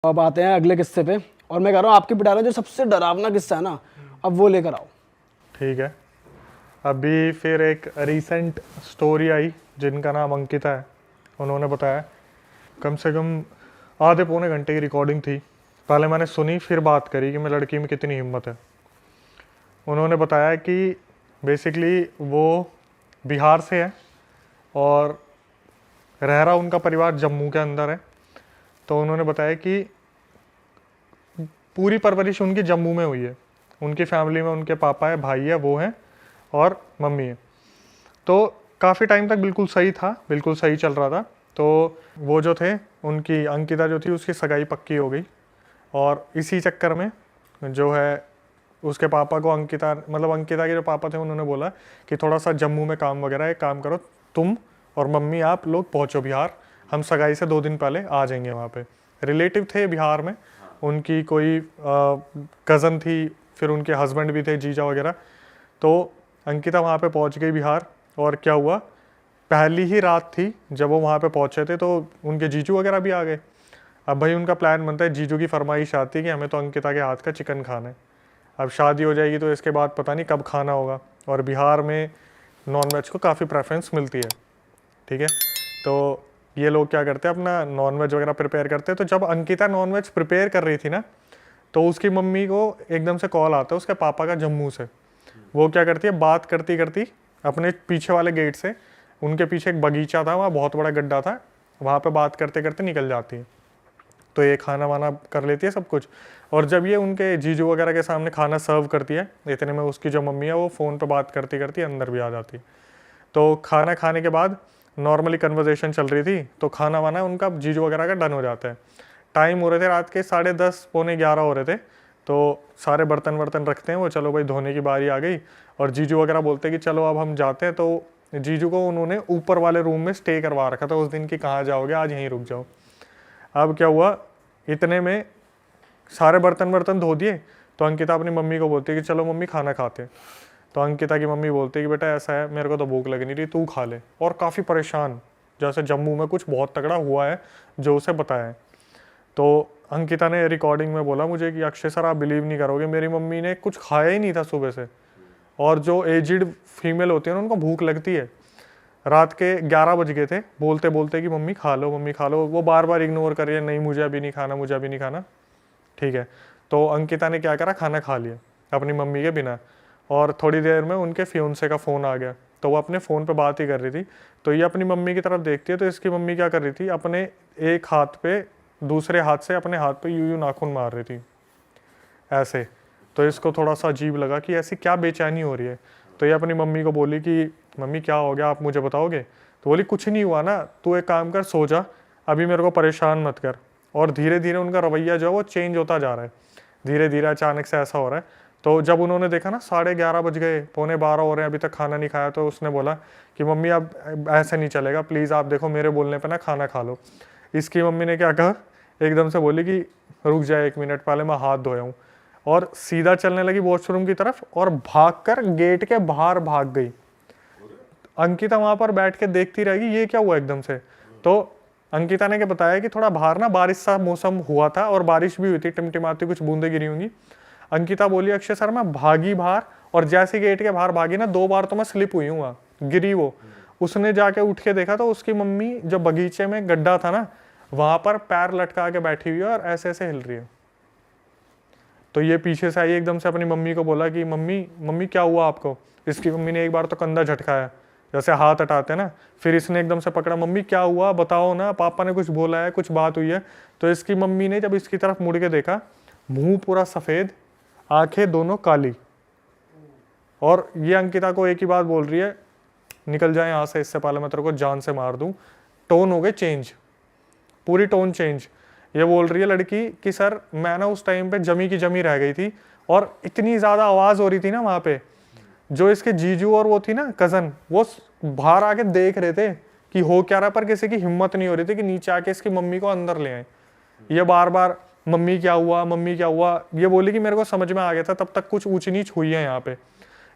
अब आते हैं अगले किस्से पे। और मैं कह रहा हूँ आपकी पिटारा जो सबसे डरावना किस्सा है ना, अब वो लेकर आओ। ठीक है। अभी फिर एक रीसेंट स्टोरी आई जिनका नाम अंकिता है। उन्होंने बताया, कम से कम आधे पौने घंटे की रिकॉर्डिंग थी। पहले मैंने सुनी, फिर बात करी कि मैं लड़की में कितनी हिम्मत है। उन्होंने बताया कि बेसिकली वो बिहार से है और रह रहा उनका परिवार जम्मू के अंदर है। तो उन्होंने बताया कि पूरी परवरिश उनकी जम्मू में हुई है। उनकी फैमिली में उनके पापा है, भाई है, वो हैं और मम्मी है। तो काफ़ी टाइम तक बिल्कुल सही था, बिल्कुल सही चल रहा था। तो वो जो थे, उनकी अंकिता जो थी उसकी सगाई पक्की हो गई। और इसी चक्कर में जो है उसके पापा को अंकिता, मतलब अंकिता के जो पापा थे, उन्होंने बोला कि थोड़ा सा जम्मू में काम वगैरह है, एक काम करो तुम और मम्मी आप लोग पहुँचो बिहार, हम सगाई से 2 दिन पहले आ जाएंगे। वहाँ पे रिलेटिव थे बिहार में, उनकी कोई कज़न थी, फिर उनके हस्बैंड भी थे, जीजा वगैरह। तो अंकिता वहाँ पे पहुँच गई बिहार। और क्या हुआ, पहली ही रात थी जब वो वहाँ पे पहुँचे थे तो उनके जीजू वगैरह भी आ गए। अब भाई उनका प्लान बनता है, जीजू की फरमाइश आती है कि हमें तो अंकिता के हाथ का चिकन खाना है। अब शादी हो जाएगी तो इसके बाद पता नहीं कब खाना होगा। और बिहार में नॉनवेज को काफ़ी प्रेफरेंस मिलती है, ठीक है। तो ये लोग क्या करते हैं, अपना नॉनवेज वगैरह प्रिपेयर करते हैं। तो जब अंकिता नॉनवेज प्रिपेयर कर रही थी ना, तो उसकी मम्मी को एकदम से कॉल आता है उसके पापा का जम्मू से। वो क्या करती है, बात करती करती अपने पीछे वाले गेट से, उनके पीछे एक बगीचा था, वहाँ बहुत बड़ा गड्ढा था, वहाँ पे बात करते करते निकल जाती है। तो ये खाना वाना कर लेती है सब कुछ। और जब ये उनके जीजू वगैरह के सामने खाना सर्व करती है, इतने में उसकी जो मम्मी है वो फ़ोन पे बात करती करती अंदर भी आ जाती है। तो खाना खाने के बाद नॉर्मली कन्वर्जेशन चल रही थी, तो खाना वाना उनका जीजू वगैरह का डन हो जाता है। टाइम हो रहे थे रात के 10:30 पौने 11 हो रहे थे। तो सारे बर्तन वर्तन रखते हैं वो, चलो भाई धोने की बारी आ गई। और जीजू वगैरह बोलते हैं कि चलो अब हम जाते हैं। तो जीजू को उन्होंने ऊपर वाले रूम में स्टे करवा रखा था उस दिन की, कहाँ जाओगे आज यहीं रुक जाओ। अब क्या हुआ, इतने में सारे बर्तन वर्तन धो दिए। तो अंकिता अपनी मम्मी को बोलती है कि चलो मम्मी खाना खाते हैं। तो अंकिता की मम्मी बोलती है कि बेटा ऐसा है, मेरे को तो भूख लग नहीं रही, तू खा ले। और काफ़ी परेशान, जैसे जम्मू में कुछ बहुत तगड़ा हुआ है जो उसे बताया है। तो अंकिता ने रिकॉर्डिंग में बोला मुझे कि अक्षय सर आप बिलीव नहीं करोगे, मेरी मम्मी ने कुछ खाया ही नहीं था सुबह से। और जो एजिड फीमेल होती है ना, उनको भूख लगती है। रात के 11 बज गए थे, बोलते बोलते कि मम्मी खा लो, मम्मी खा लो। वो बार बार इग्नोर कर रही है, नहीं मुझे अभी नहीं खाना, मुझे अभी नहीं खाना, ठीक है। तो अंकिता ने क्या करा, खाना खा लिया अपनी मम्मी के बिना। और थोड़ी देर में उनके फियोंसे का फ़ोन आ गया। तो वो अपने फ़ोन पे बात ही कर रही थी। तो ये अपनी मम्मी की तरफ देखती है, तो इसकी मम्मी क्या कर रही थी, अपने एक हाथ पे, दूसरे हाथ से अपने हाथ पे यूं यूं नाखून मार रही थी ऐसे। तो इसको थोड़ा सा अजीब लगा कि ऐसी क्या बेचैनी हो रही है। तो ये अपनी मम्मी को बोली कि मम्मी क्या हो गया, आप मुझे बताओगे। तो बोली कुछ नहीं हुआ ना, तू एक काम कर, सो जा, अभी मेरे को परेशान मत कर। और धीरे धीरे उनका रवैया जो है वो चेंज होता जा रहा है, धीरे धीरे अचानक से ऐसा हो रहा है। तो जब उन्होंने देखा ना 11:30 बज गए, पौने 12 हो रहे हैं, अभी तक खाना नहीं खाया, तो उसने बोला कि मम्मी अब ऐसे नहीं चलेगा, प्लीज़ आप देखो मेरे बोलने पे ना खाना खा लो। इसकी मम्मी ने क्या कहा, एकदम से बोली कि रुक जाए 1 मिनट, पहले मैं हाथ धोया हूँ। और सीधा चलने लगी वॉशरूम की तरफ और भागकर गेट के बाहर भाग गई। अंकिता वहां पर बैठ के देखती रहेगी ये क्या हुआ एकदम से। तो अंकिता ने क्या बताया कि थोड़ा बाहर ना बारिश सा मौसम हुआ था और बारिश भी हुई थी, टिमटिमाती कुछ बूंदे गिरी होंगी। अंकिता बोली अक्षय सर मैं भागी बाहर, और जैसे गेट के बाहर भागी ना 2 बार तो मैं स्लिप हुई हूँ, गिरी वो। उसने जाके उठ के देखा तो उसकी मम्मी जो बगीचे में गड्ढा था ना, वहां पर पैर लटका के बैठी हुई है और ऐसे ऐसे हिल रही है। तो ये पीछे से आई, एकदम से अपनी मम्मी को बोला कि मम्मी मम्मी क्या हुआ आपको। इसकी मम्मी ने एक बार तो कंधा झटकाया, जैसे हाथ हटाते ना। फिर इसने एकदम से पकड़ा, मम्मी क्या हुआ बताओ ना, पापा ने कुछ बोला है, कुछ बात हुई है। तो इसकी मम्मी ने जब इसकी तरफ मुड़ के देखा, मुंह पूरा सफ़ेद, आंखें दोनों काली। और ये अंकिता को एक ही बात बोल रही है, निकल जाए यहाँ से, इससे पहले मैं तेरे को जान से मार दूँ। टोन हो गई चेंज, पूरी टोन चेंज। ये बोल रही है लड़की कि सर मैं ना उस टाइम पे जमी की जमी रह गई थी, और इतनी ज़्यादा आवाज़ हो रही थी ना वहाँ पे। जो इसके जीजू और वो थी ना कज़न, वो बाहर आके देख रहे थे कि हो क्या रहा, पर किसी की हिम्मत नहीं हो रही थी कि नीचे आके इसकी मम्मी को अंदर ले आए। ये बार बार मम्मी क्या हुआ, मम्मी क्या हुआ। ये बोली कि मेरे को समझ में आ गया था, तब तक कुछ ऊंच नीच हुई है यहाँ पे।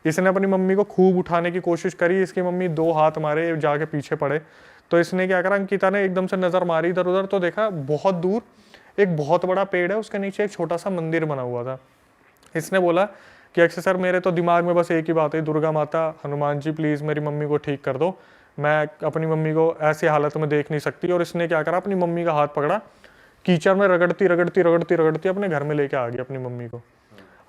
इसने अपनी मम्मी को खूब उठाने की कोशिश करी, इसकी मम्मी 2 हाथ मारे, जाके पीछे पड़े। तो इसने क्या करा, अंकिता ने एकदम से नज़र मारी इधर उधर, तो देखा बहुत दूर एक बहुत बड़ा पेड़ है, उसके नीचे एक छोटा सा मंदिर बना हुआ था। इसने बोला कि अक्षय सर मेरे तो दिमाग में बस एक ही बात है, दुर्गा माता, हनुमान जी प्लीज़ मेरी मम्मी को ठीक कर दो, मैं अपनी मम्मी को ऐसी हालत में देख नहीं सकती। और इसने क्या करा, अपनी मम्मी का हाथ पकड़ा, कीचड़ में रगड़ती रगड़ती रगड़ती रगड़ती अपने घर में लेके आ गई अपनी मम्मी को,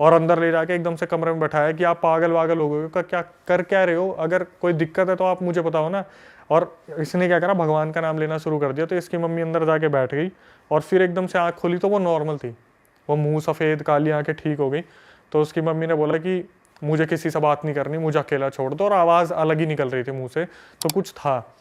और अंदर ले जाके एकदम से कमरे में बैठाया कि आप पागल वागल हो गए, क्या कर क्या रहे हो, अगर कोई दिक्कत है तो आप मुझे बताओ ना। और इसने क्या करा, भगवान का नाम लेना शुरू कर दिया। तो इसकी मम्मी अंदर जाके बैठ गई, और फिर एकदम से आँख खोली तो वो नॉर्मल थी, वो मुंह सफ़ेद, काली आँखें ठीक हो गई। तो उसकी मम्मी ने बोला कि मुझे किसी से बात नहीं करनी, मुझे अकेला छोड़ दो। और आवाज़ अलग ही निकल रही थी मुँह से, तो कुछ था,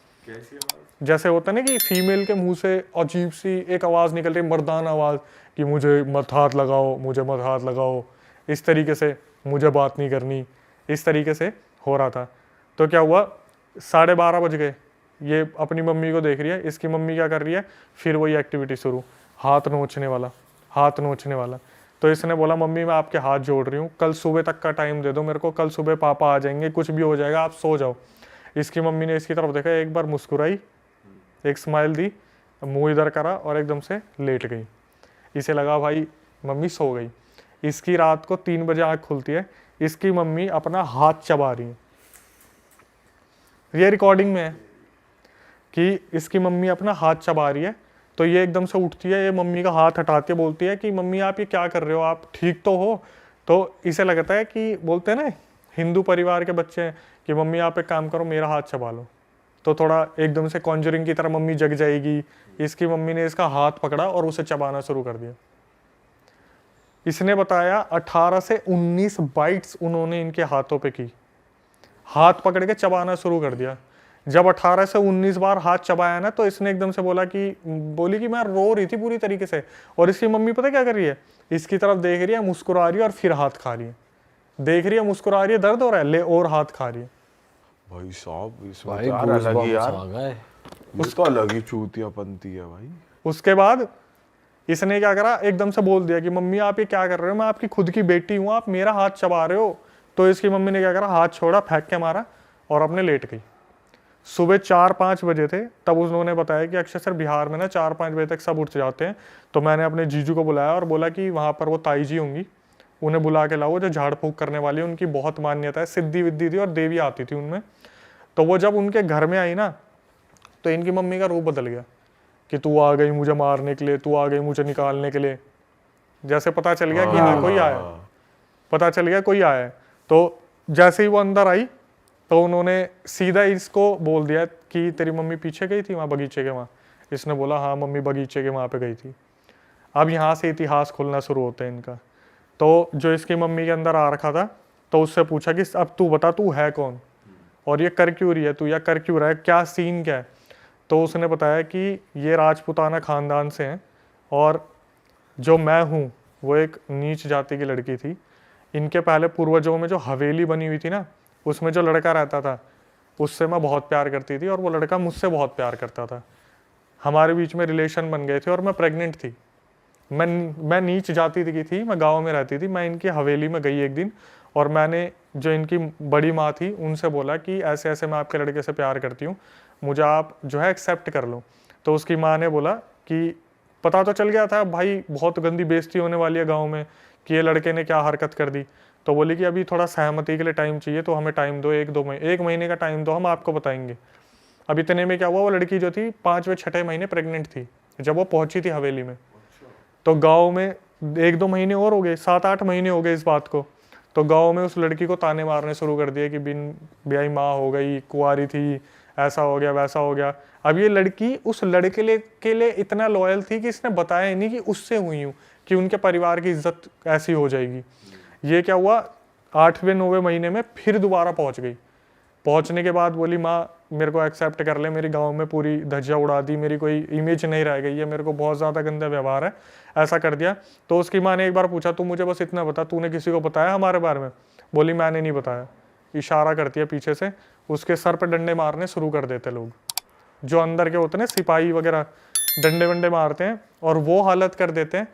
जैसे होता है ना कि फीमेल के मुंह से अजीब सी एक आवाज़ निकल रही, मर्दाना आवाज़, कि मुझे मत हाथ लगाओ, मुझे मत हाथ लगाओ, इस तरीके से, मुझे बात नहीं करनी, इस तरीके से हो रहा था। तो क्या हुआ, 12:30 बज गए, ये अपनी मम्मी को देख रही है, इसकी मम्मी क्या कर रही है, फिर वही एक्टिविटी शुरू, हाथ नोचने वाला, हाथ नोचने वाला। तो इसने बोला मम्मी मैं आपके हाथ जोड़ रही हूँ, कल सुबह तक का टाइम दे दो मेरे को, कल सुबह पापा आ जाएंगे, कुछ भी हो जाएगा, आप सो जाओ। इसकी मम्मी ने इसकी तरफ देखा, एक बार मुस्कुराई, एक स्माइल दी, मुंह इधर करा और एकदम से लेट गई। इसे लगा भाई मम्मी सो गई। इसकी रात को 3 बजे आँख खुलती है, इसकी मम्मी अपना हाथ चबा रही है, ये रिकॉर्डिंग में है कि इसकी मम्मी अपना हाथ चबा रही है। तो ये एकदम से उठती है, ये मम्मी का हाथ हटाती है, बोलती है कि मम्मी आप ये क्या कर रहे हो, आप ठीक तो हो। तो इसे लगता है कि बोलते हैं ना हिंदू परिवार के बच्चे हैं कि मम्मी आप एक काम करो, मेरा हाथ चबा लो। तो थोड़ा एकदम से कॉन्जरिंग की तरह मम्मी जग जाएगी। इसकी मम्मी ने इसका हाथ पकड़ा और उसे चबाना शुरू कर दिया। इसने बताया 18 से 19 बाइट्स उन्होंने इनके हाथों पे की, हाथ पकड़ के चबाना शुरू कर दिया। जब 18 से 19 बार हाथ चबाया ना, तो इसने एकदम से बोली कि मैं रो रही थी पूरी तरीके से। और इसकी मम्मी पता क्या कर रही है, इसकी तरफ देख रही है, मुस्कुरा रही है और फिर हाथ खा रही है, देख रही है, मुस्कुरा रही है, दर्द हो रहा है, ले और हाथ खा रही है। भाई साहब इसमें भाई तो यार अलग ही यार, आ गए। उसको अलग ही चूतियापंती है भाई। उसके बाद इसने क्या करा, एकदम से बोल दिया कि मम्मी आप ये क्या कर रहे हो, मैं आपकी खुद की बेटी हूँ, आप मेरा हाथ चबा रहे हो। तो इसकी मम्मी ने क्या करा, हाथ छोड़ा, फेंक के मारा और अपने लेट गई। सुबह 4-5 बजे थे, तब उन्होंने बताया कि अक्षय सर बिहार में ना 4-5 बजे तक सब उठ जाते हैं। तो मैंने अपने जीजू को बुलाया और बोला कि वहाँ पर वो ताई जी होंगी, उन्हें बुला के लाओ, जो झाड़ फूक करने वाली है, उनकी बहुत मान्यता है, सिद्धि विद्धि थी और देवी आती थी उनमें। तो वो जब उनके घर में आई ना, तो इनकी मम्मी का रूप बदल गया कि तू आ गई मुझे मारने के लिए, तू आ गई मुझे निकालने के लिए। जैसे पता चल गया कि हाँ कोई आया, पता चल गया कोई आया है। तो जैसे ही वो अंदर आई, तो उन्होंने सीधा इसको बोल दिया कि तेरी मम्मी पीछे गई थी वहाँ बगीचे के वहाँ। इसने बोला हाँ मम्मी बगीचे के वहाँ पे गई थी। अब यहाँ से इतिहास खुलना शुरू होता है इनका। तो जो इसकी मम्मी के अंदर आ रखा था, तो उससे पूछा कि अब तू बता तू है कौन और ये कर क्यों रही है तू, या कर क्यों रहा है, क्या सीन क्या है। तो उसने बताया कि ये राजपूताना खानदान से हैं और जो मैं हूँ वो एक नीच जाति की लड़की थी। इनके पहले पूर्वजों में जो हवेली बनी हुई थी ना, उसमें जो लड़का रहता था उससे मैं बहुत प्यार करती थी और वो लड़का मुझसे बहुत प्यार करता था। हमारे बीच में रिलेशन बन गए थे और मैं प्रेग्नेंट थी। मैं नीच जाति की थी, मैं गांव में रहती थी। मैं इनकी हवेली में गई एक दिन और मैंने जो इनकी बड़ी माँ थी उनसे बोला कि ऐसे ऐसे मैं आपके लड़के से प्यार करती हूँ, मुझे आप जो है एक्सेप्ट कर लो। तो उसकी माँ ने बोला कि पता तो चल गया था भाई, बहुत गंदी बेइज्जती होने वाली है गाँव में कि ये लड़के ने क्या हरकत कर दी। तो बोली कि अभी थोड़ा सहमति के लिए टाइम चाहिए, तो हमें टाइम दो, 1 महीने का टाइम दो, हम आपको बताएंगे। अब इतने में क्या हुआ, वो लड़की जो थी 5वें-6ठे महीने प्रेग्नेंट थी जब वो पहुंची थी हवेली में। तो गांव में 1-2 महीने और हो गए, 7-8 महीने हो गए इस बात को। तो गांव में उस लड़की को ताने मारने शुरू कर दिए कि बिन ब्याही माँ हो गई, कुंवारी थी, ऐसा हो गया वैसा हो गया। अब ये लड़की उस लड़के के लिए इतना लॉयल थी कि इसने बताया ही नहीं कि उससे हुई हूँ, कि उनके परिवार की इज्जत ऐसी हो जाएगी। ये क्या हुआ, 8वें-9वें महीने में फिर दोबारा पहुंच गई। पहुंचने के बाद बोली माँ मेरे को एक्सेप्ट कर ले, मेरी गांव में पूरी धज्जियाँ उड़ा दी, मेरी कोई इमेज नहीं रह गई है, मेरे को बहुत ज़्यादा गंदा व्यवहार है, ऐसा कर दिया। तो उसकी माँ ने एक बार पूछा तू मुझे बस इतना बता, तूने किसी को बताया हमारे बारे में? बोली मैंने नहीं बताया। इशारा करती है पीछे से, उसके सर पर डंडे मारने शुरू कर देते लोग, जो अंदर के होते हैं सिपाही वगैरह, डंडे वंडे मारते हैं और वो हालत कर देते हैं।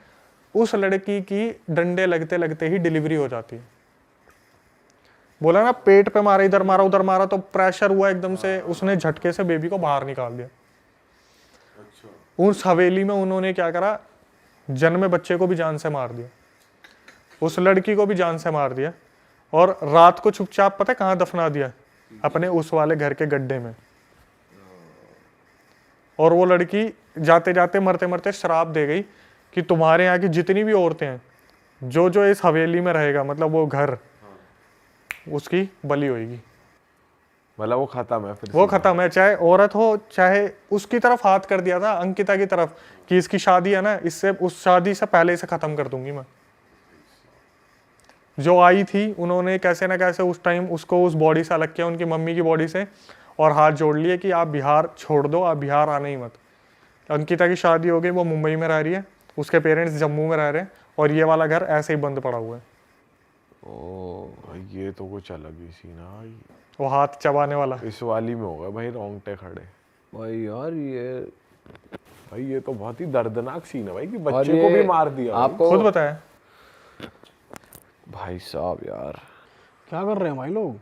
उस लड़की की डंडे लगते लगते ही डिलीवरी हो जाती है। बोला ना पेट पे मारा, इधर मारा उधर मारा, तो प्रेशर हुआ एकदम से, उसने झटके से बेबी को बाहर निकाल दिया। उस हवेली में उन्होंने क्या करा, जन्मे बच्चे को भी जान से मार दिया, उस लड़की को भी जान से मार दिया, और रात को चुपचाप पता है कहाँ दफना दिया? अपने उस वाले घर के गड्ढे में। और वो लड़की जाते जाते मरते मरते श्राप दे गई कि तुम्हारे यहाँ की जितनी भी औरतें हैं, जो जो इस हवेली में रहेगा, मतलब वो घर, उसकी बलि होगी। मतलब वो खत्म है फिर वो सीधा। खत्म है, चाहे औरत हो चाहे। उसकी तरफ हाथ कर दिया था, अंकिता की तरफ, कि इसकी शादी है ना, इससे उस शादी से पहले इसे खत्म कर दूंगी मैं। जो आई थी उन्होंने कैसे ना कैसे उस टाइम उसको उस बॉडी से अलग किया, उनकी मम्मी की बॉडी से, और हाथ जोड़ लिए कि आप बिहार छोड़ दो, आप बिहार आना ही मत। अंकिता की शादी हो गई, वो मुंबई में रह रही है, उसके पेरेंट्स जम्मू में रह रहे हैं, और ये वाला घर ऐसे ही बंद पड़ा हुआ है। ओ भाई ये तो कुछ अलग ही सीन है भाई। वो हाथ चबाने वाला। इस वाली में होगा भाई रोंगटे खड़े। भाई यार ये तो बहुत ही दर्दनाक सीन है भाई कि और बच्चे को भी मार दिया भाई। आपको खुद बताया। भाई साहब यार क्या कर रहे हैं भाई लोग,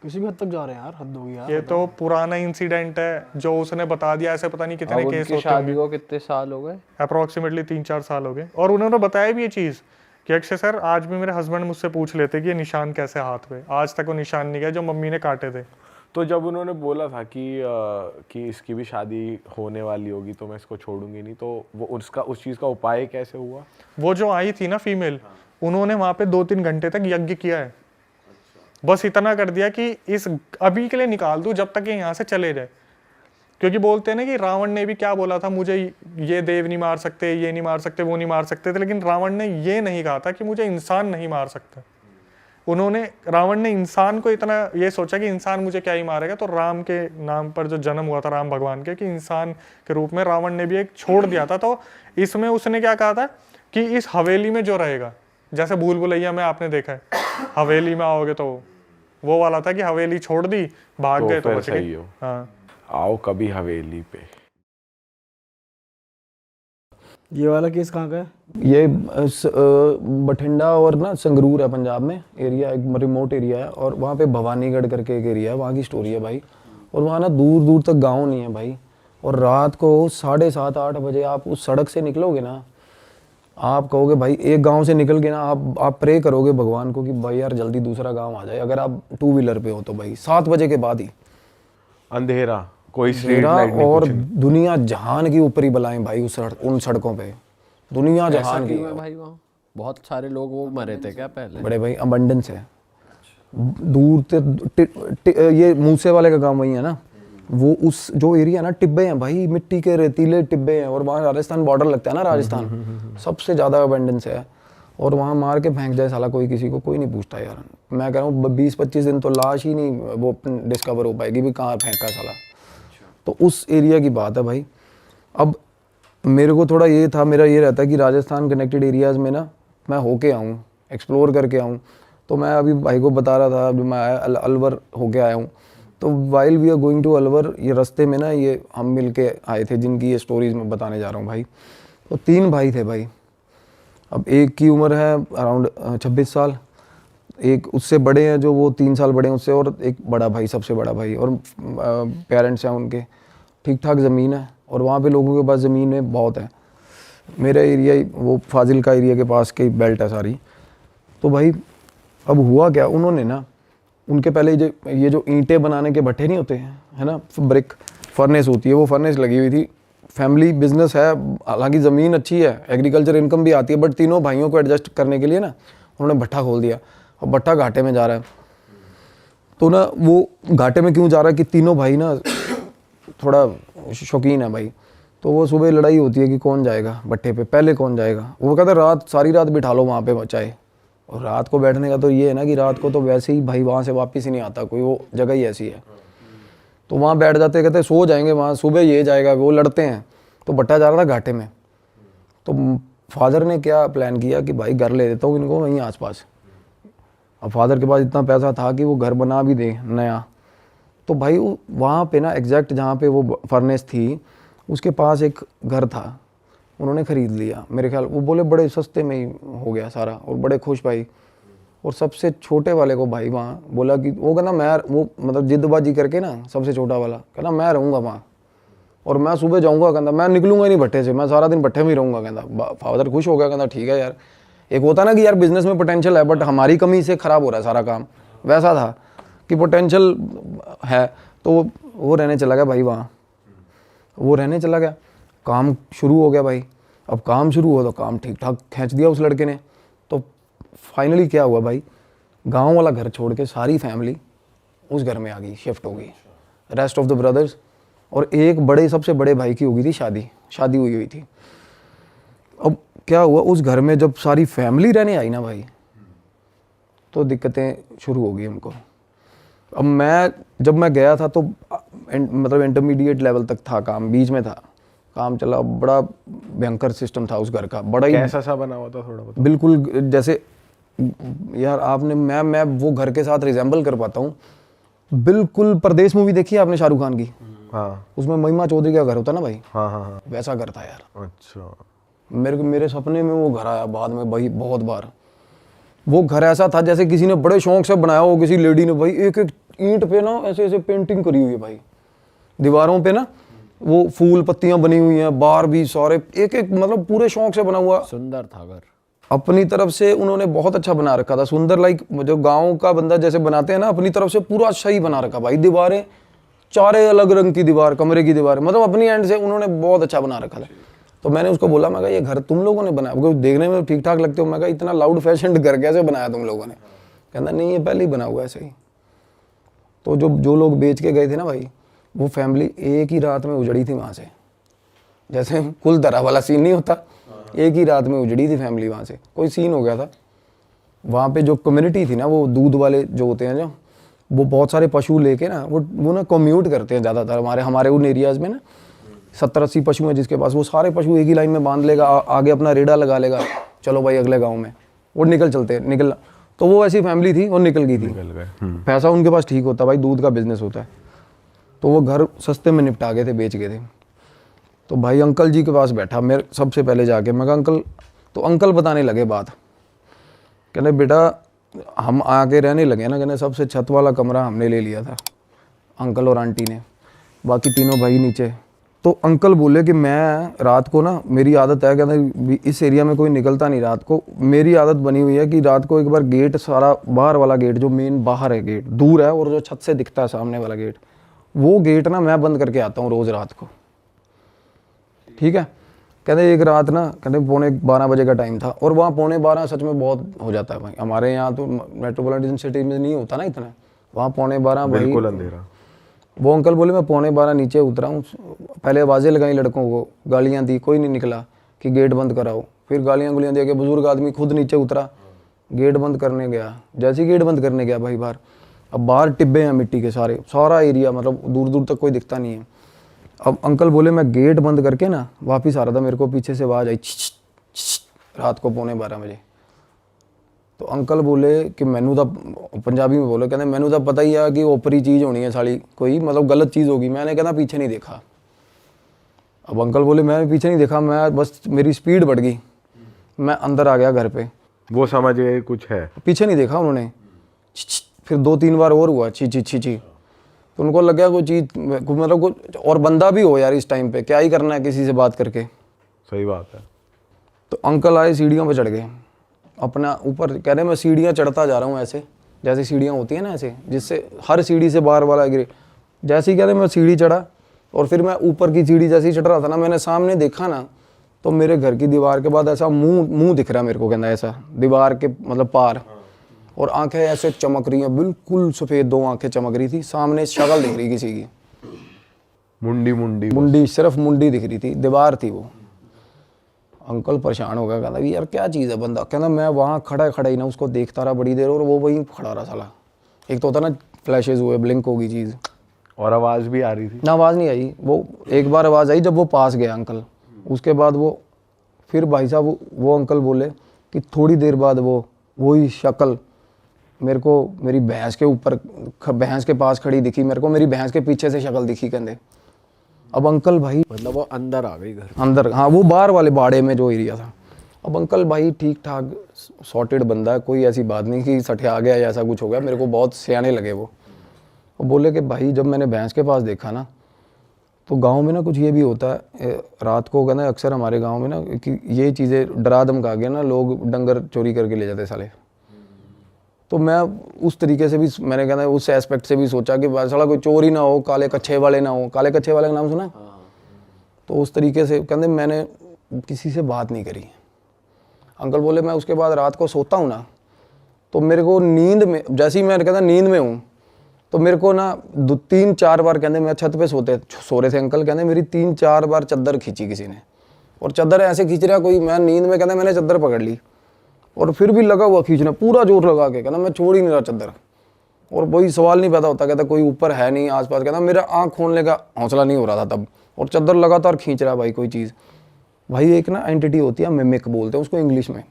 किसी भी हद तक जा रहे हैं यार, हद होगी यार। ये तो पुराना इंसिडेंट है जो उसने बता दिया, ऐसे पता नहीं कितने अब केस उनकी होते शादी होंगे। को कितने साल हो गए? अप्रोक्सीमेटली 3-4 साल हो गए। और उन्होंने बताया भी ये चीज़ कि अक्षय सर, आज भी मेरे हस्बैंड मुझसे पूछ लेते कि ये निशान कैसे हाथ पे, आज तक वो निशान नहीं गए जो मम्मी ने काटे थे। तो जब उन्होंने बोला था कि इसकी भी शादी होने वाली होगी तो मैं इसको छोड़ूंगी नहीं, तो वो उसका उस चीज़ का उपाय कैसे हुआ? वो जो आई थी ना फीमेल, उन्होंने वहां पे 2-3 घंटे तक यज्ञ किया है। बस इतना कर दिया कि इस अभी के लिए निकाल दूं जब तक ये यहाँ से चले जाए। क्योंकि बोलते हैं ना कि रावण ने भी क्या बोला था, मुझे ये देव नहीं मार सकते, ये नहीं मार सकते, वो नहीं मार सकते थे, लेकिन रावण ने ये नहीं कहा था कि मुझे इंसान नहीं मार सकते। रावण ने इंसान को इतना ये सोचा कि इंसान मुझे क्या ही मारेगा, तो राम के नाम पर जो जन्म हुआ था राम भगवान के, कि इंसान के रूप में रावण ने भी एक छोड़ दिया था। तो इसमें उसने क्या कहा था कि इस हवेली में जो रहेगा, जैसे भूल भुलैया में आपने देखा है, हवेली में आओगे तो वो वाला था कि हवेली छोड़ दी, भाग तो गए तो फिर बच सही गए। हो। हाँ, आओ कभी हवेली पे। ये वाला केस कहाँ का है? ये बठिंडा और ना संगरूर है पंजाब में एरिया, एक रिमोट एरिया है, और वहाँ पे भवानीगढ़ करके एक एरिया है, वहाँ की स्टोरी है भाई। और वहाँ ना दूर दूर तक गांव नहीं है भाई, और रात को 7:30-8 बजे आप उस सड़क से निकलोगे ना, आप कहोगे भाई, एक गांव से निकल के ना आप प्रे करोगे भगवान को कि भाई यार जल्दी दूसरा गांव आ जाए, अगर आप 2 व्हीलर पे हो तो भाई 7 बजे के बाद ही अंधेरा, कोई स्ट्रीट अंधेरा, लाइट नहीं, और कुछ नहीं। दुनिया जहान की ऊपरी बलाएं भाई उन सड़कों पे, दुनिया ऐसा जहान की। क्यों है भाई? वहाँ बहुत सारे लोग वो मरे थे क्या पहले? बड़े भाई अबंडेंस है, दूर से ये मूसे वाले का काम वही है ना, वो उस जो एरिया ना टिब्बे हैं भाई, मिट्टी के रेतीले टिब्बे हैं, और वहाँ राजस्थान बॉर्डर लगता है ना, राजस्थान सबसे ज़्यादा अबंडेंस है, और वहाँ मार के फेंक जाए साला कोई, किसी को कोई नहीं पूछता यार। मैं कह रहा हूँ 20-25 दिन तो लाश ही नहीं वो डिस्कवर हो पाएगी भी कहाँ फेंका साला। तो उस एरिया की बात है भाई। अब मेरे को थोड़ा ये था, मेरा ये रहता है कि राजस्थान कनेक्टेड एरियाज़ में ना मैं होके आऊँ, एक्सप्लोर करके आऊँ। तो मैं अभी भाई को बता रहा था, अभी मैं आया अलवर होके आया हूँ, तो while we are going to Alwar, ये रास्ते में ना ये हम मिल के आए थे, जिनकी ये स्टोरीज़ मैं बताने जा रहा हूँ भाई। तो 3 भाई थे भाई। अब एक की उम्र है अराउंड 26 साल, एक उससे बड़े हैं जो वो 3 साल बड़े हैं उससे, और एक बड़ा भाई, सबसे बड़ा भाई, और पेरेंट्स हैं उनके, ठीक ठाक ज़मीन है, और वहाँ पे लोगों के पास ज़मीनें बहुत है। मेरा एरिया वो फाजिल का एरिया के पास की बेल्ट है सारी। तो भाई अब हुआ क्या, उन्होंने ना उनके पहले ये जो ईंटें बनाने के भट्ठे नहीं होते हैं, है ना, ब्रिक फर्नेस होती है, वो फर्नेस लगी हुई थी। फैमिली बिजनेस है, हालांकि ज़मीन अच्छी है, एग्रीकल्चर इनकम भी आती है, बट तीनों भाइयों को एडजस्ट करने के लिए ना उन्होंने भट्ठा खोल दिया, और भट्ठा घाटे में जा रहा है। तो ना वो घाटे में क्यों जा रहा है कि तीनों भाई ना थोड़ा शौकीन है भाई। तो वो सुबह लड़ाई होती है कि कौन जाएगा भट्ठे पे, पहले कौन जाएगा। वो कहता है रात, सारी रात बिठा लो वहाँ पे बचाए। और रात को बैठने का तो ये है ना कि रात को तो वैसे ही भाई वहाँ से वापस ही नहीं आता कोई, वो जगह ही ऐसी है। तो वहाँ बैठ जाते, कहते सो जाएंगे वहाँ, सुबह ये जाएगा, वो लड़ते हैं। तो भट्टा जा रहा था घाटे में। तो फादर ने क्या प्लान किया कि भाई घर ले देता हूँ इनको वहीं आसपास। अब फादर के पास इतना पैसा था कि वो घर बना भी दे नया। तो भाई वहाँ पे ना एग्जैक्ट जहाँ पे वो फर्नेस थी उसके पास एक घर था, उन्होंने ख़रीद लिया। मेरे ख्याल वो बोले बड़े सस्ते में ही हो गया सारा, और बड़े खुश भाई। और सबसे छोटे वाले को भाई वहाँ बोला कि वो कहना मैं, वो मतलब जिद्दबाजी करके ना, सबसे छोटा वाला कहना मैं रहूँगा वहाँ, और मैं सुबह जाऊँगा, कहता मैं निकलूंगा ही नहीं भट्टे से, मैं सारा दिन भट्टे में ही रहूँगा। कहता फादर खुश हो गया, कहता ठीक है यार। एक होता ना कि यार बिजनेस में पोटेंशियल है बट हमारी कमी से ख़राब हो रहा है सारा काम, वैसा था कि पोटेंशियल है। तो वो रहने चला गया भाई वहाँ, वो रहने चला गया, काम शुरू हो गया भाई। अब काम शुरू हुआ तो काम ठीक ठाक खींच दिया उस लड़के ने। तो फाइनली क्या हुआ भाई, गांव वाला घर छोड़ के सारी फैमिली उस घर में आ गई, शिफ्ट हो गई, रेस्ट ऑफ द ब्रदर्स। और एक बड़े सबसे बड़े भाई की हो गई थी शादी हुई थी। अब क्या हुआ, उस घर में जब सारी फैमिली रहने आई ना भाई, तो दिक्कतें शुरू हो गई हमको। अब जब मैं गया था तो मतलब इंटरमीडिएट लेवल तक था काम, बीच में था काम चला। बड़ा भयंकर सिस्टम था उस घर का, बड़ा ही कैसा सा बना हुआ था थोड़ा बताओ। बिल्कुल जैसे यार आपने मैं वो घर के साथ रिजेंबल कर पाता हूँ बिल्कुल। परदेश मूवी देखी है आपने शाहरुख खान की? हाँ उसमें महिमा चौधरी का घर होता ना भाई, हाँ हाँ हाँ। वैसा घर था यार। अच्छा। मेरे सपने में वो घर आया बाद में भाई बहुत बार। वो घर ऐसा था जैसे किसी ने बड़े शौक से बनाया हो, किसी लेडी ने भाई। एक एक ईंट पे ना ऐसे ऐसे पेंटिंग करी हुई है भाई, दीवारों पे ना वो फूल पत्तियां बनी हुई हैं, बाहर भी सारे एक एक मतलब पूरे शौक से बना हुआ। सुंदर था घर, अपनी तरफ से उन्होंने बहुत अच्छा बना रखा था, सुंदर। लाइक जो गांव का बंदा जैसे बनाते हैं ना, अपनी तरफ से पूरा सही बना रखा भाई। दीवारें चारे अलग रंग की दीवार, कमरे की दीवार, मतलब अपनी एंड से उन्होंने बहुत अच्छा बना रखा था। तो मैंने उसको बोला, मैं कहा ये घर तुम लोगों ने बनाया? क्योंकि देखने में ठीक ठाक लगते हो। मैं कहा इतना लाउड फैशन घर कैसे बनाया तुम लोगों ने? कहता नहीं ये पहले ही बना हुआ ऐसे ही। तो जो लोग बेच के गए थे ना भाई, वो फैमिली एक ही रात में उजड़ी थी वहाँ से। जैसे कुल दरा वाला सीन नहीं होता, एक ही रात में उजड़ी थी फैमिली वहाँ से। कोई सीन हो गया था वहाँ पे। जो कम्युनिटी थी ना, वो दूध वाले जो होते हैं, जो वो बहुत सारे पशु लेके ना वो ना कम्यूट करते हैं ज़्यादातर हमारे उन एरियाज़ में ना। 70-80 पशु हैं जिसके पास, वो सारे पशु एक ही लाइन में बांध लेगा, आगे अपना रेड़ा लगा लेगा, चलो भाई अगले गाँव में। वो निकलना। तो वो ऐसी फैमिली थी और निकल गई थी। पैसा उनके पास ठीक होता भाई, दूध का बिजनेस होता है। तो वो घर सस्ते में निपटा गए थे, बेच गए थे। तो भाई अंकल जी के पास बैठा मेरे सबसे पहले जाके। मैं कहा अंकल, तो अंकल बताने लगे बात। कहने बेटा हम आके रहने लगे ना, कहने सबसे छत वाला कमरा हमने ले लिया था, अंकल और आंटी ने, बाकी तीनों भाई नीचे। तो अंकल बोले कि मैं रात को ना, मेरी आदत है, कहते इस एरिया में कोई निकलता नहीं रात को, मेरी आदत बनी हुई है कि रात को एक बार गेट, सारा बाहर वाला गेट जो मेन बाहर है गेट दूर है, और जो छत से दिखता है सामने वाला गेट, वो गेट ना मैं बंद करके आता हूँ रोज़ रात को। ठीक है। कहते एक रात ना, कहते 11:45 बजे का टाइम था, और वहाँ 11:45 सच में बहुत हो जाता है भाई। हमारे यहाँ तो मेट्रोपॉलिटन सिटी में नहीं होता ना इतना, वहाँ 11:45 भाई बिल्कुल अंधेरा। वो अंकल बोले मैं 11:45 नीचे उतरा हूँ, पहले आवाज़ें लगाई लड़कों को, गालियाँ दी, कोई नहीं निकला कि गेट बंद कराओ। फिर गालियाँ दे के बुजुर्ग आदमी खुद नीचे उतरा, गेट बंद करने गया। जैसे ही गेट बंद करने गया भाई बाहर, अब बाहर टिब्बे हैं मिट्टी के सारा एरिया, मतलब दूर दूर तक कोई दिखता नहीं है। अब अंकल बोले मैं गेट बंद करके ना वापस आ रहा था, मेरे को पीछे से आवाज़ आई रात को 11:45 बजे। तो अंकल बोले कि मैनू तो पंजाबी में बोले, कहते मैनू तो पता ही है कि ओपरी चीज़ होनी है साली, कोई मतलब गलत चीज़ होगी। मैंने कहना पीछे नहीं देखा। अब अंकल बोले मैंने पीछे नहीं देखा, मैं बस मेरी स्पीड बढ़ गई, मैं अंदर आ गया घर पे। वो समझ गए कुछ है, पीछे नहीं देखा उन्होंने। फिर 2-3 बार और हुआ छी। तो उनको लग गया कोई चीज़, मतलब कुछ और बंदा भी हो यार इस टाइम पे, क्या ही करना है किसी से बात करके। सही बात है। तो अंकल आए, सीढ़ियों पे चढ़ गए अपना ऊपर। कह रहे मैं सीढ़ियाँ चढ़ता जा रहा हूँ ऐसे, जैसे सीढ़ियाँ होती हैं ना ऐसे, जिससे हर सीढ़ी से बाहर वाला गिरे। जैसे ही कह रहे मैं सीढ़ी चढ़ा, और फिर मैं ऊपर की सीढ़ी जैसे ही चढ़ रहा था ना, मैंने सामने देखा ना, तो मेरे घर की दीवार के बाद ऐसा मुंह दिख रहा मेरे को, कहना ऐसा दीवार के मतलब पार, और आंखें ऐसे चमक रही हैं, बिल्कुल सफ़ेद 2 आंखें चमक रही थी। सामने शक्ल दिख रही किसी की, मुंडी सिर्फ मुंडी दिख रही थी, दीवार थी वो। अंकल परेशान हो गया, कहता यार क्या चीज़ है बंदा। कहना मैं वहाँ खड़ा ही ना उसको देखता रहा बड़ी देर, और वो वहीं खड़ा रहा साला। एक तो होता ना फ्लैशेज हुए, ब्लिंक होगी चीज़, और आवाज़ भी आ रही थी ना? आवाज़ नहीं आई। वो एक बार आवाज़ आई जब वो पास गया अंकल, उसके बाद वो फिर भाई साहब वो अंकल बोले कि थोड़ी देर बाद वही शक्ल मेरे को मेरी भैंस के ऊपर, भैंस के पास खड़ी दिखी मेरे को, मेरी भैंस के पीछे से शक्ल दिखी कहते। अब अंकल भाई मतलब वो अंदर आ गई घर अंदर, हाँ वो बाहर वाले बाड़े में जो एरिया था। अब अंकल भाई ठीक ठाक सॉर्टेड बंदा है, कोई ऐसी बात नहीं कि सठिया गया या ऐसा कुछ हो गया, मेरे को बहुत सियाने लगे वो बोले कि भाई जब मैंने भैंस के पास देखा ना, तो गांव में ना कुछ ये भी होता है, रात को कहना अक्सर हमारे गांव में ना कि ये चीज़ें डरा धमका के ना लोग डंगर चोरी करके ले जाते साले। तो मैं उस तरीके से भी मैंने कहना उस एस्पेक्ट से भी सोचा कि साला कोई चोरी ना हो, काले कच्छे वाले ना हो। काले कच्छे वाले का नाम सुना? तो उस तरीके से कहते मैंने किसी से बात नहीं करी। अंकल बोले मैं उसके बाद रात को सोता हूँ ना तो मेरे को नींद में, जैसे ही मैं कहता नींद में हूँ तो मेरे को ना 3-4 बार कहते मैं छत पे सो रहे थे अंकल, कहते मेरी 3-4 बार चादर खींची किसी ने, और चादर ऐसे खींच रहा कोई, मैं नींद में कहते मैंने चादर पकड़ ली और फिर भी लगा हुआ खींचना पूरा जोर लगा के, कहना मैं छोड़ ही नहीं रहा चादर। और वही सवाल नहीं पैदा होता, कहता कोई ऊपर है नहीं आसपास, कहता मेरा आँख खोलने का हौसला नहीं हो रहा था तब, और चादर लगातार खींच रहा भाई कोई चीज़। भाई एक ना एंटिटी होती है, मिमिक बोलते हैं उसको इंग्लिश में,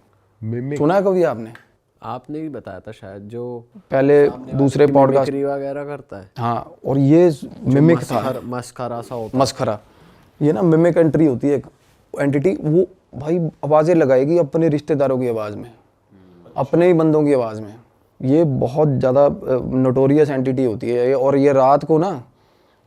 मिमिक सुना है कभी आपने? आपने ही बताया था शायद, जो पहले दूसरे पॉडकास्ट मिमिक्री वगैरह करता है। हाँ, और ये मिमिक था, मस्खरा सा होता मस्खरा। ये ना मिमिक एंट्री होती है, एक एंटिटी वो भाई आवाज़ें लगाएगी अपने रिश्तेदारों की आवाज़ में, अपने ही बंदों की आवाज़ में। ये बहुत ज़्यादा नोटोरियस एंटिटी होती है और ये रात को ना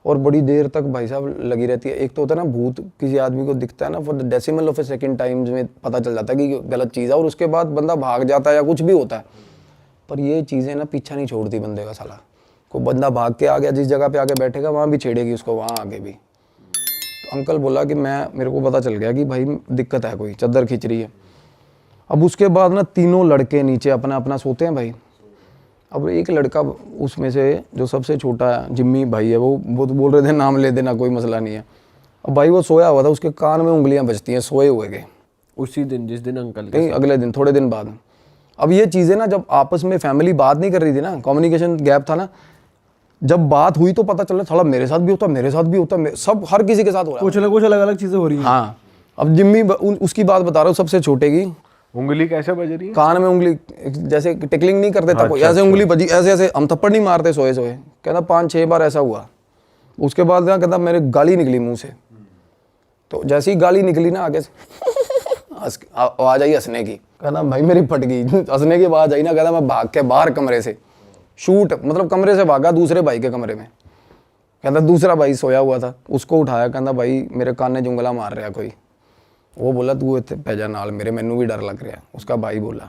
और बड़ी देर तक भाई साहब लगी रहती है। एक तो होता है ना भूत किसी आदमी को दिखता है ना for the decimal of A second times में पता चल जाता है कि गलत चीज़ है और उसके बाद बंदा भाग जाता है या कुछ भी होता है, पर ये चीज़ें ना पीछा नहीं छोड़ती बंदे का। साला कोई बंदा भाग के आ गया जिस जगह पे आके बैठेगा वहाँ भी छेड़ेगी उसको, वहाँ आगे भी। तो अंकल बोला कि मेरे को पता चल गया कि भाई दिक्कत है, कोई चादर खींच रही है। अब उसके बाद ना तीनों लड़के नीचे अपना अपना सोते हैं भाई। अब एक लड़का उसमें से जो सबसे छोटा है, जिम्मी भाई है, वो तो बोल रहे थे नाम ले देना कोई मसला नहीं है। अब भाई वो सोया हुआ था, उसके कान में उंगलियां बजती हैं सोए हुए के, उसी दिन जिस दिन अंकल कहीं अगले दिन थोड़े दिन बाद। अब ये चीज़ें ना जब आपस में फैमिली बात नहीं कर रही थी ना, कम्युनिकेशन गैप था ना, जब बात हुई तो पता चला थोड़ा मेरे साथ भी होता, मेरे साथ भी होता, सब हर किसी के साथ हो रहा है, कुछ ना कुछ अलग अलग चीज़ें हो रही हैं। हाँ। अब जिम्मी उसकी बात बता रहा हूँ, सबसे छोटे की उंगली कैसे बज रही है? कान में उंगली, जैसे टिकलिंग नहीं करते था कोई, ऐसे उंगली बजी, ऐसे ऐसे। हम थप्पड़ नहीं मारते सोए सोए, कहता 5-6 बार ऐसा हुआ। उसके बाद ना कहता मेरे गाली निकली मुंह से, तो जैसे ही गाली निकली ना आगे से आवाज आई हंसने की, कहता भाई मेरी फट गई। हंसने की आवाज आई ना, कहता मैं भाग के बाहर कमरे से शूट, मतलब कमरे से भागा दूसरे भाई के कमरे में। कहता दूसरा भाई सोया हुआ था, उसको उठाया, कहता भाई मेरे कान ने उंगला मार रहा कोई। वो बोला तू इतने पैजा नाल मेरे, मैनू भी डर लग रहा। उसका भाई बोला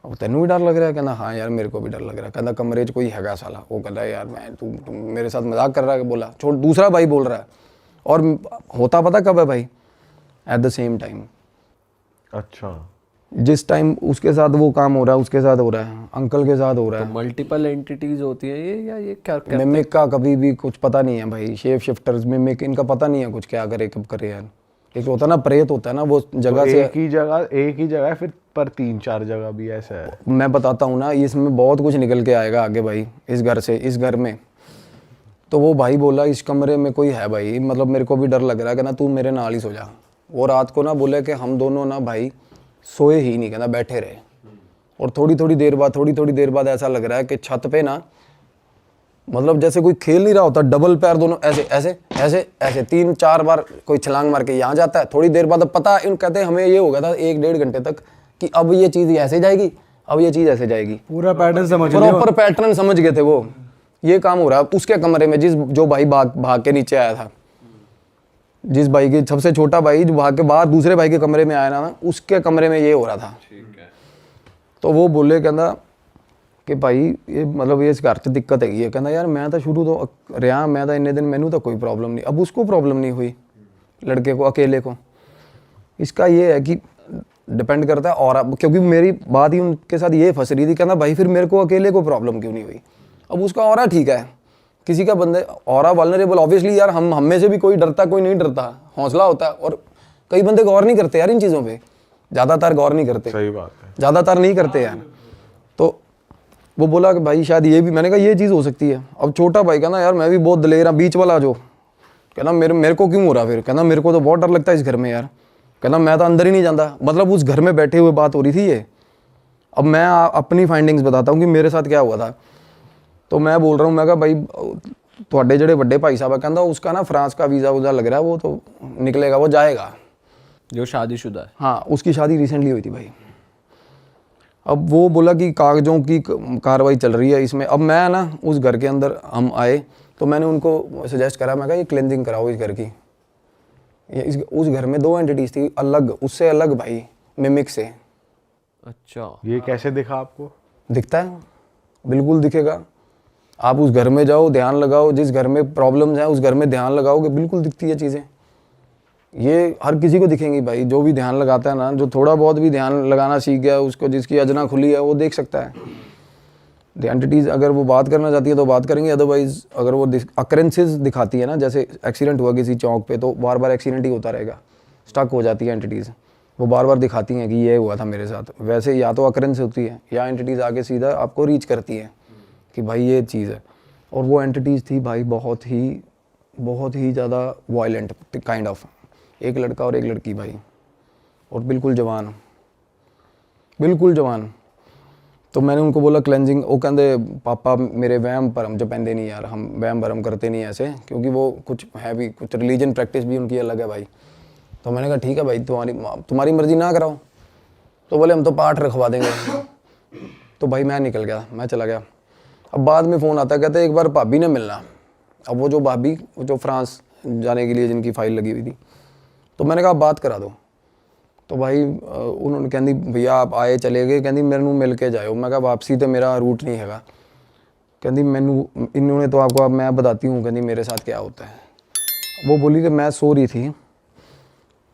अब तेनू भी डर लग रहा है? कहना हाँ यार मेरे को भी डर लग रहा है। कहना कमरे 'च कोई हैगा साला। वो कहता यार मैं तू मेरे साथ मजाक कर रहा है। बोला छोड़, दूसरा भाई बोल रहा है। और होता पता कब है भाई? At the same time. अच्छा, जिस टाइम उसके साथ वो काम हो रहा है उसके साथ हो रहा है, अंकल के साथ हो रहा है। मल्टीपल एंटिटीज होती हैं ये, या ये क्या मिमिक का कभी भी कुछ पता नहीं है भाई। शेप शिफ्टर्स, मिमिक, इनका पता नहीं है कुछ क्या करे कब करे यार। एक होता है ना प्रेत होता है ना, वो जगह से एक ही जगह है फिर, पर 3-4 जगह भी ऐसा है। मैं बताता हूँ ना, इसमें बहुत कुछ निकल के आएगा आगे भाई। इस घर से, इस घर में तो वो भाई बोला इस कमरे में कोई है भाई, मतलब मेरे को भी डर लग रहा है। कहना तू मेरे नाल ही सो जा। वो रात को ना बोले कि हम दोनों ना भाई सोए ही नहीं, कहना बैठे रहे। और थोड़ी थोड़ी देर बाद ऐसा लग रहा है कि छत पे ना, मतलब जैसे कोई खेल नहीं रहा होता, डबल पैर दोनों ऐसे ऐसे ऐसे ऐसे 3-4 बार कोई छलांग मार के यहाँ जाता है। थोड़ी देर बाद अब पता है, इन कहते हैं हमें ये हो गया था 1-1.5 घंटे तक कि अब ये चीज़ ऐसे जाएगी, अब ये चीज़ ऐसे जाएगी। पूरा पैटर्न समझ लिया। प्रॉपर पैटर्न समझ गए थे वो। ये काम हो रहा है उसके कमरे में, जो भाई भाग के नीचे आया था, जिस भाई के सबसे छोटा भाई जो भाग के बाहर दूसरे भाई के कमरे में आया ना, उसके कमरे में ये हो रहा था। तो वो बोले कहना कि भाई ये मतलब ये इस घर च दिक्कत है। कहना यार मैं तो शुरू तो रहा, मैं तो इन्ने दिन मैनू तो कोई प्रॉब्लम नहीं। अब उसको प्रॉब्लम नहीं हुई, लड़के को, अकेले को। इसका ये है कि डिपेंड करता है और, क्योंकि मेरी बात ही उनके साथ ये फंस रही थी। कहना भाई फिर मेरे को अकेले को प्रॉब्लम क्यों नहीं हुई? अब उसका ऑरा ठीक है, किसी का बंदे ऑरा वल्नरेबल। ऑब्वियसली यार हम में से भी कोई डरता कोई नहीं डरता, हौसला होता है। और कई बंदे गौर नहीं करते यार इन चीज़ों पे, ज़्यादातर गौर नहीं करते। सही बात है, ज़्यादातर नहीं करते यार। तो वो बोला कि भाई शायद ये भी, मैंने कहा ये चीज़ हो सकती है। अब छोटा भाई कहना यार मैं भी बहुत दलेर हूँ, बीच वाला जो कहना मेरे को क्यों हो रहा? फिर कहना मेरे को तो बहुत डर लगता है इस घर में यार। कहना मैं तो अंदर ही नहीं जाता। मतलब उस घर में बैठे हुए बात हो रही थी ये। अब मैं अपनी फाइंडिंग्स बताता हूँ कि मेरे साथ क्या हुआ था। तो मैं बोल रहा हूँ, मैं कहा भाई थोड़े जड़े बड़े भाई साहब कहता उसका ना फ्रांस का वीज़ा वूज़ा लग रहा है, वो तो निकलेगा, वो जाएगा। जो शादीशुदा है? हाँ, उसकी शादी रिसेंटली हुई थी भाई। अब वो बोला कि कागजों की कार्रवाई चल रही है इसमें। अब मैं ना उस घर के अंदर हम आए, तो मैंने उनको सजेस्ट करा, मैं कहा ये क्लेंजिंग कराओ इस घर की। उस घर में 2 एंटिटीज थी अलग, उससे अलग भाई, मिमिक से। अच्छा, ये कैसे दिखा आपको? दिखता है, बिल्कुल दिखेगा। आप उस घर में जाओ, ध्यान लगाओ, जिस घर में प्रॉब्लम्स हैं उस घर में ध्यान लगाओगे, बिल्कुल दिखती है चीज़ें। ये हर किसी को दिखेंगी भाई, जो भी ध्यान लगाता है ना, जो थोड़ा बहुत भी ध्यान लगाना सीख गया उसको, जिसकी अजना खुली है वो देख सकता है। द एंटिटीज़ अगर वो बात करना चाहती है तो बात करेंगे, अदरवाइज अगर वो अकरेंसेस दिखाती है ना, जैसे एक्सीडेंट हुआ किसी चौक पे तो बार बार एक्सीडेंट ही होता रहेगा, स्टक हो जाती है एंटिटीज़, वो बार बार दिखाती हैं कि ये हुआ था मेरे साथ। वैसे या तो अकरेंस होती है या एंटिटीज़ आगे सीधा आपको रीच करती है कि भाई ये चीज़ है। और वो एंटिटीज़ थी भाई बहुत ही ज़्यादा वायलेंट काइंड ऑफ, एक लड़का और एक लड़की भाई, और बिल्कुल जवान, बिल्कुल जवान। तो मैंने उनको बोला क्लेंजिंग, वो कहते पापा मेरे वहम भरम च पैंदे नहीं यार, हम वहम भरम करते नहीं ऐसे, क्योंकि वो कुछ है भी, कुछ रिलीजन प्रैक्टिस भी उनकी अलग है भाई। तो मैंने कहा ठीक है भाई, तुम्हारी मर्जी ना कराओ। तो बोले हम तो पाठ रखवा देंगे। तो भाई मैं निकल गया, मैं चला गया। अब बाद में फ़ोन आता, कहते एक बार भाभी ने मिलना। अब वो जो भाभी जो फ्रांस जाने के लिए जिनकी फ़ाइल लगी हुई थी, तो मैंने कहा बात करा दो। तो भाई उन्होंने कहती भैया आप आए चले गए, कहती मेरे नू मिल के जाओ। मैं कहा वापसी तो मेरा रूट नहीं हैगा। कहती मैनू इन्होंने तो आपको, अब मैं बताती हूँ कहती मेरे साथ क्या होता है। वो बोली कि मैं सो रही थी,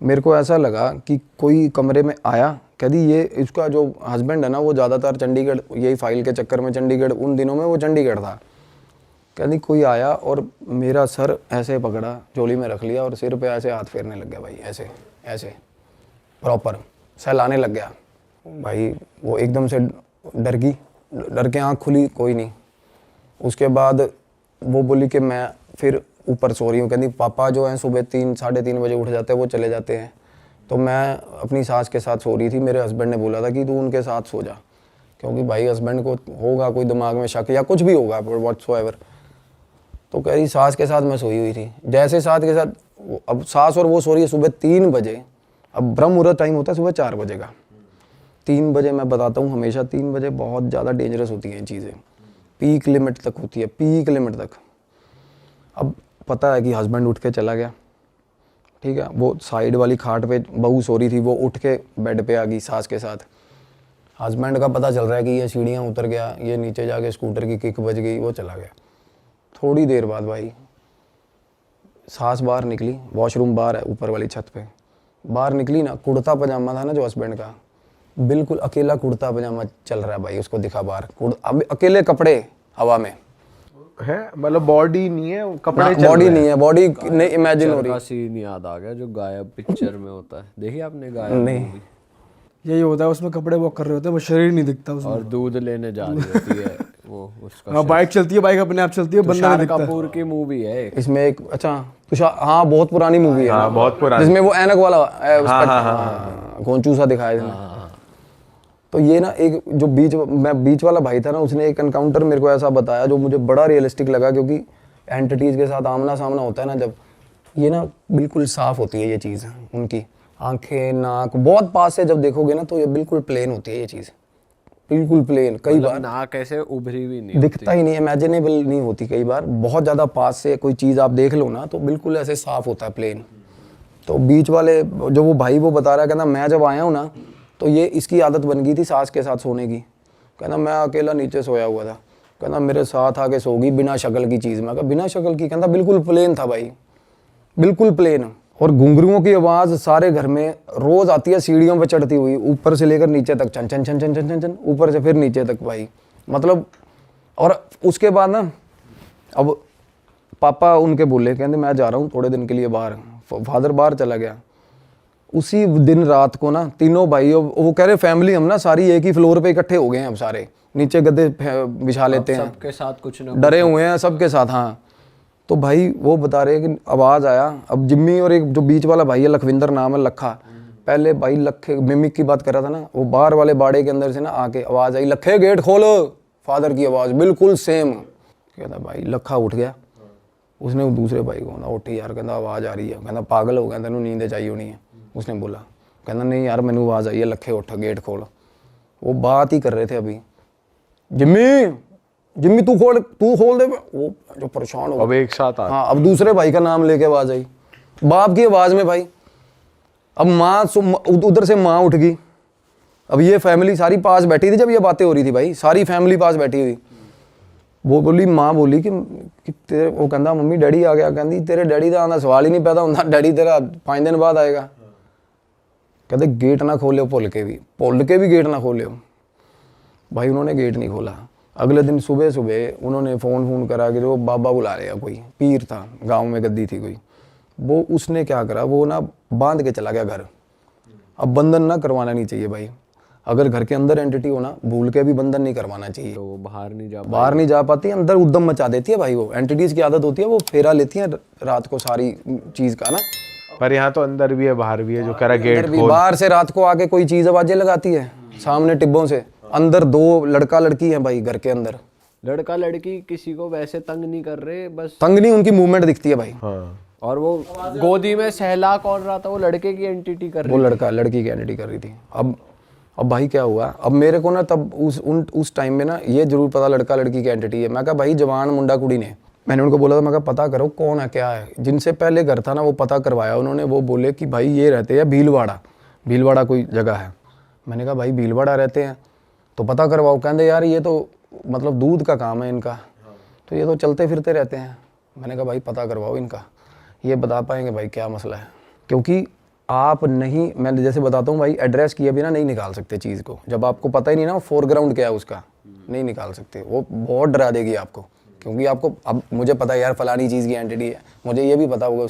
मेरे को ऐसा लगा कि कोई कमरे में आया। कहती ये इसका जो हस्बैंड है ना वो ज़्यादातर चंडीगढ़, यही फाइल के चक्कर में चंडीगढ़, उन दिनों में वो चंडीगढ़ था। कहती कोई आया और मेरा सर ऐसे पकड़ा, झोली में रख लिया और सिर पे ऐसे हाथ फेरने लग गया भाई, ऐसे ऐसे प्रॉपर सहलाने लग गया भाई। वो एकदम से डर गई, डर के आँख खुली, कोई नहीं। उसके बाद वो बोली कि मैं फिर ऊपर सो रही हूँ। कहती पापा जो हैं सुबह 3-3:30 बजे उठ जाते हैं, वो चले जाते हैं। तो मैं अपनी सास के साथ सो रही थी, मेरे हस्बैंड ने बोला था कि तू उनके साथ सो जा, क्योंकि भाई हस्बैंड को होगा कोई दिमाग में शक या कुछ भी होगा व्हाटसोएवर। तो कह रही सास के साथ मैं सोई हुई थी। जैसे सास के साथ, अब सास और वो सो रही है सुबह 3 बजे। अब ब्रह्म मुहूर्त टाइम होता है सुबह 4 बजे का। 3 बजे मैं बताता हूँ, हमेशा 3 बजे बहुत ज़्यादा डेंजरस होती हैं चीज़ें, पीक लिमिट तक होती है, पीक लिमिट तक। अब पता है कि हस्बैंड उठ के चला गया, ठीक है। वो साइड वाली खाट पे बहू सो रही थी, वो उठ के बेड पे आ गई सास के साथ। हस्बैंड का पता चल रहा है कि ये सीढ़ियाँ उतर गया, ये नीचे जाके स्कूटर की किक बज गई, वो चला गया। थोड़ी देर बाद भाई सास बाहर निकली, वॉशरूम बाहर है ऊपर वाली छत पे, बाहर निकली ना, कुर्ता पजामा था ना जो हस्बैंड का, बिल्कुल अकेला कुर्ता पजामा चल रहा है भाई, उसको दिखा बाहर, अब अकेले कपड़े हवा में है, मतलब बॉडी नहीं है, कपड़े चल बॉडी रहे नहीं है, बॉडी नहीं इमेजिन हो रही का सीन याद आ गया जो गायब पिक्चर में होता है, देखिए आपने गायब नहीं। movie? यही होता है, उसमें कपड़े वॉक कर रहे होते हैं, वो शरीर नहीं दिखता उसमें। और दूध लेने जा रही होती है वो उसका हाँ, बाइक चलती है, बाइक अपने आप चलती है, बंदा नहीं तुषार दिखता। कपूर की मूवी है एक। इसमें एक, अच्छा तुषार, हाँ बहुत पुरानी मूवी है, हाँ, बहुत पुरानी। जिसमें वो ऐनक वाला घोंचू सा दिखाया इसमें। तो ये ना एक जो बीच वाला भाई था ना, उसने एक एनकाउंटर मेरे को ऐसा बताया जो मुझे बड़ा रियलिस्टिक लगा, क्योंकि एंटिटीज के साथ आमना सामना होता है ना जब, ये ना बिल्कुल साफ होती है ये चीज़, उनकी आंखें नाक बहुत पास से जब देखोगे ना तो ये बिल्कुल प्लेन होती है ये चीज़, बिल्कुल प्लेन। कई बार नाक ऐसे उभरी भी नहीं दिखता ही नहीं, इमेजिनेबल नहीं होती। कई बार बहुत ज़्यादा पास से कोई चीज़ आप देख लो ना तो बिल्कुल ऐसे साफ होता है, प्लेन। तो बीच वाले जो वो भाई वो बता रहा है, कहना मैं जब आया हूँ ना तो ये इसकी आदत बन गई थी सास के साथ सोने की। कहना मैं अकेला नीचे सोया हुआ था, कहना मेरे साथ आके सो गई बिना शक्ल की चीज़। मैं कहा बिना शक्ल की? कहता बिल्कुल प्लेन था भाई, बिल्कुल प्लेन। और घुंघरुओं की आवाज़ सारे घर में रोज़ आती है, सीढ़ियों पे चढ़ती हुई, ऊपर से लेकर नीचे तक, छन छन छन छन छन छन छन, ऊपर से फिर नीचे तक भाई, मतलब। और उसके बाद ना अब पापा उनके बोले, कहते मैं जा रहा हूँ थोड़े दिन के लिए बाहर। फादर बाहर चला गया। उसी दिन रात को ना तीनों भाई, वो कह रहे फैमिली हम ना सारी एक ही फ्लोर पे इकट्ठे हो गए हैं, अब सारे नीचे गद्दे बिछा लेते हैं, सबके साथ कुछ ना डरे हुए हैं सबके साथ। हाँ, तो भाई वो बता रहे कि आवाज़ आया। अब जिम्मी और एक जो बीच वाला भाई है, लखविंदर नाम है, लखा, पहले भाई लखे मिमिक की बात कर रहा था ना, वो बाहर वाले बाड़े के अंदर से ना आके आवाज़ आई, लखे गेट खोलो। फादर की आवाज़ बिल्कुल सेम। कहता भाई लखा उठ गया, उसने दूसरे भाई को कहना उठी यार, कहता आवाज़ आ रही है। कहता पागल हो गया, तेनों नींद चाहिए होनी है। उसने बोला, कहना नहीं यार मैनू आवाज़ आई है, लखे उठ गेट खोल। वो बात ही कर रहे थे अभी, जिम्मी जिम्मी तू खोल दे। वो जो परेशान हो अब एक साथ आ हाँ, अब दूसरे भाई का नाम लेके आवाज आई, बाप की आवाज में भाई। अब माँ उधर से माँ उठ गई। अब ये फैमिली सारी पास बैठी थी जब ये बातें हो रही थी भाई, सारी फैमिली पास बैठी हुई। वो बोली, माँ बोली कि तेरे, वो कहता मम्मी डैडी आ गया। कहती तेरे डैडी का आना सवाल ही नहीं पैदा होता, डैडी तेरा 5 दिन बाद आएगा। कहते गेट ना खोले, भुल के भी गेट ना खोले। भाई उन्होंने गेट नहीं खोला। अगले दिन सुबह सुबह उन्होंने फ़ोन करा कि जो बाबा बुला रहे हैं, कोई पीर था गांव में, गद्दी थी कोई। वो उसने क्या करा, वो ना बांध के चला गया घर। अब बंधन ना करवाना नहीं चाहिए भाई, अगर घर के अंदर एंटिटी हो ना, भूल के भी बंधन नहीं करवाना चाहिए। तो वो बाहर नहीं जा पाती, अंदर उद्दम मचा देती है भाई। वो एंटिटीज की आदत होती है, वो फेरा लेती है रात को सारी चीज़ का ना। पर यहाँ तो अंदर भी है बाहर भी है, जो कह रहा गेट भी बाहर से रात को आके कोई चीज़ आवाजें लगाती है सामने टिब्बों से। अंदर 2 लड़का लड़की है भाई घर के अंदर। लड़का लड़की किसी को वैसे तंग नहीं कर रहे, बस तंग नहीं, उनकी मूवमेंट दिखती है भाई। हाँ। और वो गोदी में सहला कौन रहा था, वो लड़के की एंटिटी कर रही वो लड़का लड़की की एंटिटी कर रही थी। अब भाई क्या हुआ, अब मेरे को ना तब उस टाइम में ना ये जरूर पता लड़का लड़की की एंटिटी है। मैं कहा भाई जवान मुंडा कुड़ी ने, मैंने उनको बोला था, मैं कहा पता करो कौन है क्या है। जिनसे पहले घर था ना वो पता करवाया उन्होंने। वो बोले कि भाई ये रहते हैं भीलवाड़ा कोई जगह है। मैंने कहा भाई भीलवाड़ा रहते हैं तो पता करवाओ। कहते यार ये तो मतलब दूध का काम है इनका, तो ये तो चलते फिरते रहते हैं। मैंने कहा भाई पता करवाओ इनका, ये बता पाएंगे भाई क्या मसला है। क्योंकि आप नहीं, मैं जैसे बताता हूँ भाई, एड्रेस किए बिना नहीं निकाल सकते चीज़ को। जब आपको पता ही नहीं ना वो फोरग्राउंड क्या है उसका, नहीं निकाल सकते। वो बहुत डरा देगी आपको, क्योंकि आपको अब मुझे पता है यार फलानी चीज़ की एंटिटी है, मुझे ये भी पता होगा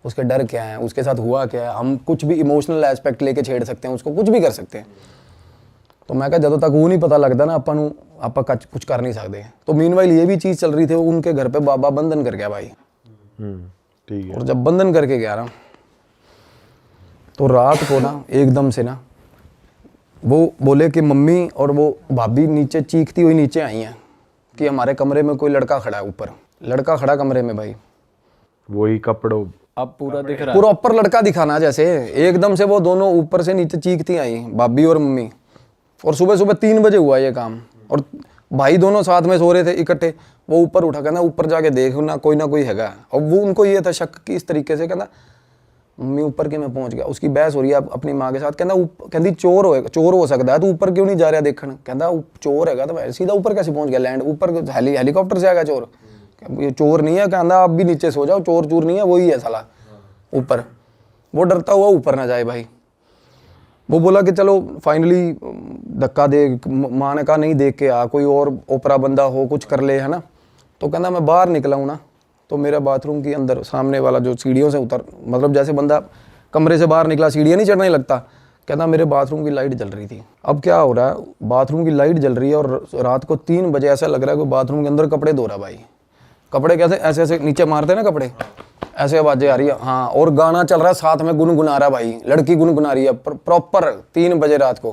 उसके डर क्या है, उसके साथ हुआ क्या है। हम कुछ भी इमोशनल एस्पेक्ट लेके छेड़ सकते हैं उसको, कुछ भी कर सकते हैं। तो मैं कहा ਜਦੋਂ तक वो नहीं पता लगता ना ਆਪਾਂ कुछ कर नहीं सकते। तो मीनवाइल ये भी चीज़ चल रही थी, उनके घर पे बाबा बंधन कर गया भाई। ठीक है। और जब बंधन करके गया ना, तो रात को ना एकदम से ना वो बोले कि मम्मी और वो भाभी नीचे चीखती हुई नीचे आई हैं कि हमारे कमरे में कोई लड़का खड़ा है। ऊपर लड़का खड़ा कमरे में भाई, वही कपड़ों अब पूरा दिख रहा है। पूरा ऊपर लड़का दिखाना जैसे। एकदम से वो दोनों ऊपर से नीचे चीखती आई, भाभी और मम्मी। और सुबह 3 बजे हुआ ये काम, और भाई दोनों साथ में सो रहे थे इकट्ठे। वो ऊपर उठा, कहना ऊपर जाके देख ना कोई है। और वो उनको ये था शक कि इस तरीके से, कहना मम्मी ऊपर के मैं पहुंच गया। उसकी बहस हो रही है अपनी माँ के साथ। कहती चोर हो सकता है, तो ऊपर क्यों नहीं जा रहा देखने। कहता चोर है तो सीधा ऊपर कैसे पहुंच गया, लैंड ऊपर हेलीकॉप्टर से आएगा चोर। ये चोर नहीं है, कहता आप भी नीचे सो जाओ, चोर नहीं है, वही है साला ऊपर। वो डरता हुआ ऊपर ना जाए भाई। वो बोला कि चलो फाइनली धक्का दे। माँ ने कहा नहीं देख के आ, कोई और ओपरा बंदा हो कुछ कर ले, है ना। तो कहना मैं बाहर निकला हूँ ना, तो मेरा बाथरूम के अंदर सामने वाला जो सीढ़ियों से उतर, मतलब जैसे बंदा कमरे से बाहर निकला सीढ़ियाँ नहीं चढ़ने लगता, कहता मेरे बाथरूम की लाइट जल रही थी। अब क्या हो रहा है, बाथरूम की लाइट जल रही है और रात को 3 बजे ऐसा लग रहा है कि बाथरूम के अंदर कपड़े धो रहा भाई। कपड़े कैसे ऐसे ऐसे नीचे मारते ना कपड़े, ऐसे आवाजें आ रही है। हाँ, और गाना चल रहा है साथ में, गुनगुना रहा भाई, लड़की गुनगुना रही है प्रॉपर 3 बजे रात को,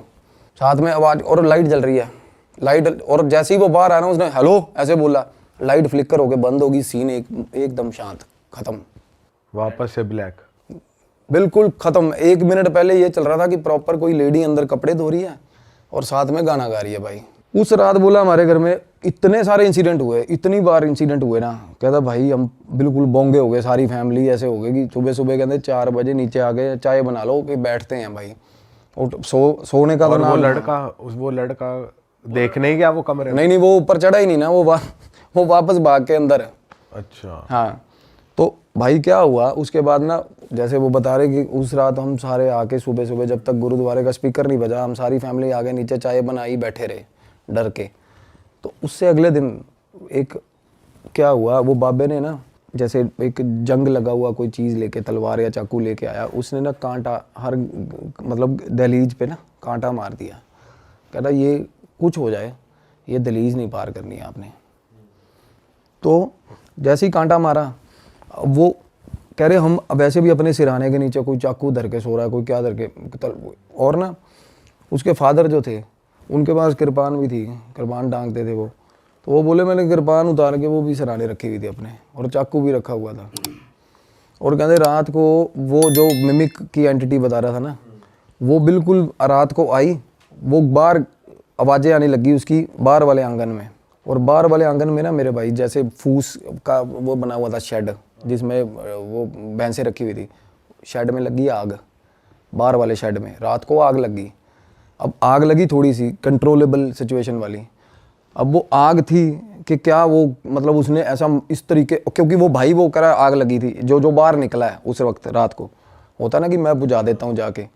साथ में आवाज, और लाइट जल रही है। लाइट, और जैसे ही वो बाहर आया ना, उसने हेलो ऐसे बोला, लाइट फ्लिकर होके बंद होगी, सीन एकदम शांत, खत्म, वापस से ब्लैक, बिल्कुल खत्म। 1 मिनट पहले ये चल रहा था कि प्रॉपर कोई लेडी अंदर कपड़े धो रही है और साथ में गाना गा रही है भाई। उस रात बोला हमारे घर में इतने सारे इंसिडेंट हुए, इतनी बार इंसिडेंट हुए ना, कहता भाई हम बिल्कुल बोंगे हो गए, सारी फैमिली ऐसे हो गई कि सुबह सुबह कहते 4 बजे नीचे आ गए, चाय बना लो कि बैठते हैं भाई। और सोने का तो नाम, वो लड़का देखने ही गया वो कमरे में? नहीं, वो ऊपर चढ़ा ही नहीं ना, वो वापस भाग के अंदर। अच्छा। हाँ, तो भाई क्या हुआ उसके बाद ना, जैसे वो बता रहे कि उस रात हम सारे आके सुबह सुबह, जब तक गुरुद्वारे का स्पीकर नहीं बजा, हम सारी फैमिली आगे नीचे चाय बनाई बैठे रहे डर के। तो उससे अगले दिन एक क्या हुआ, वो बाबे ने ना, जैसे एक जंग लगा हुआ कोई चीज़ लेके, तलवार या चाकू लेके आया, उसने ना कांटा हर मतलब दहलीज पे ना कांटा मार दिया। कहता ये कुछ हो जाए, ये दहलीज नहीं पार करनी है आपने। तो जैसे ही कांटा मारा, वो कह रहे हम वैसे भी अपने सिरहाने के नीचे कोई चाकू धर के सो रहा है, कोई क्या धर के, और ना उसके फादर जो थे उनके पास कृपान भी थी, कृपान टांगते थे वो। तो वो बोले मैंने कृपान उतार के वो भी सिरहाने रखी हुई थी अपने, और चाकू भी रखा हुआ था। और कहते रात को वो जो मिमिक की एंटिटी बता रहा था ना, वो बिल्कुल रात को आई, वो बाहर आवाज़ें आने लगी उसकी, बाहर वाले आंगन में, और बाहर वाले आंगन में ना मेरे भाई जैसे फूस का वो बना हुआ था शेड, जिसमें वो भैंसें रखी हुई थी। शेड में लगी आग, बाहर वाले शेड में रात को आग लगी। अब आग लगी थोड़ी सी कंट्रोलेबल सिचुएशन वाली। अब वो आग थी कि क्या वो मतलब उसने ऐसा इस तरीके, क्योंकि वो भाई वो करा आग लगी थी जो बाहर निकला है उस वक्त रात को, होता ना कि मैं बुझा देता हूँ जाके,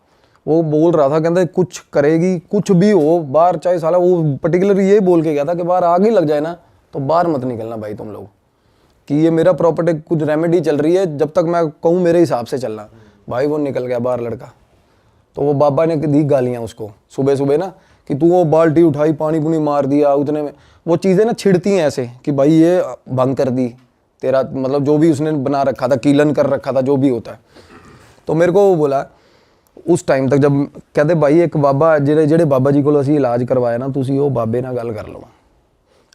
वो बोल रहा था कहता कुछ करेगी कुछ भी हो बाहर, चाहे साला वो पर्टिकुलर ये बोल के गया था कि बाहर आग ही लग जाए ना तो बाहर मत निकलना भाई तुम लोग, कि ये मेरा प्रॉपर्टी कुछ रेमेडी चल रही है, जब तक मैं कहूँ मेरे हिसाब से चलना। भाई वो निकल गया बाहर लड़का। तो वो बाबा ने दी गालियाँ उसको सुबह सुबह ना, कि तू वो बाल्टी उठाई पानी पुनी मार दिया उतने में। वो चीज़ें ना छिड़ती हैं ऐसे कि भाई ये भंग कर दी तेरा, मतलब जो भी उसने बना रखा था, कीलन कर रखा था, जो भी होता है। तो मेरे को वो बोला उस टाइम तक, जब कहते भाई एक बाबा जेड़े बाबा जी को असी इलाज करवाया ना, तुसी वो बाबे ना गल कर लो।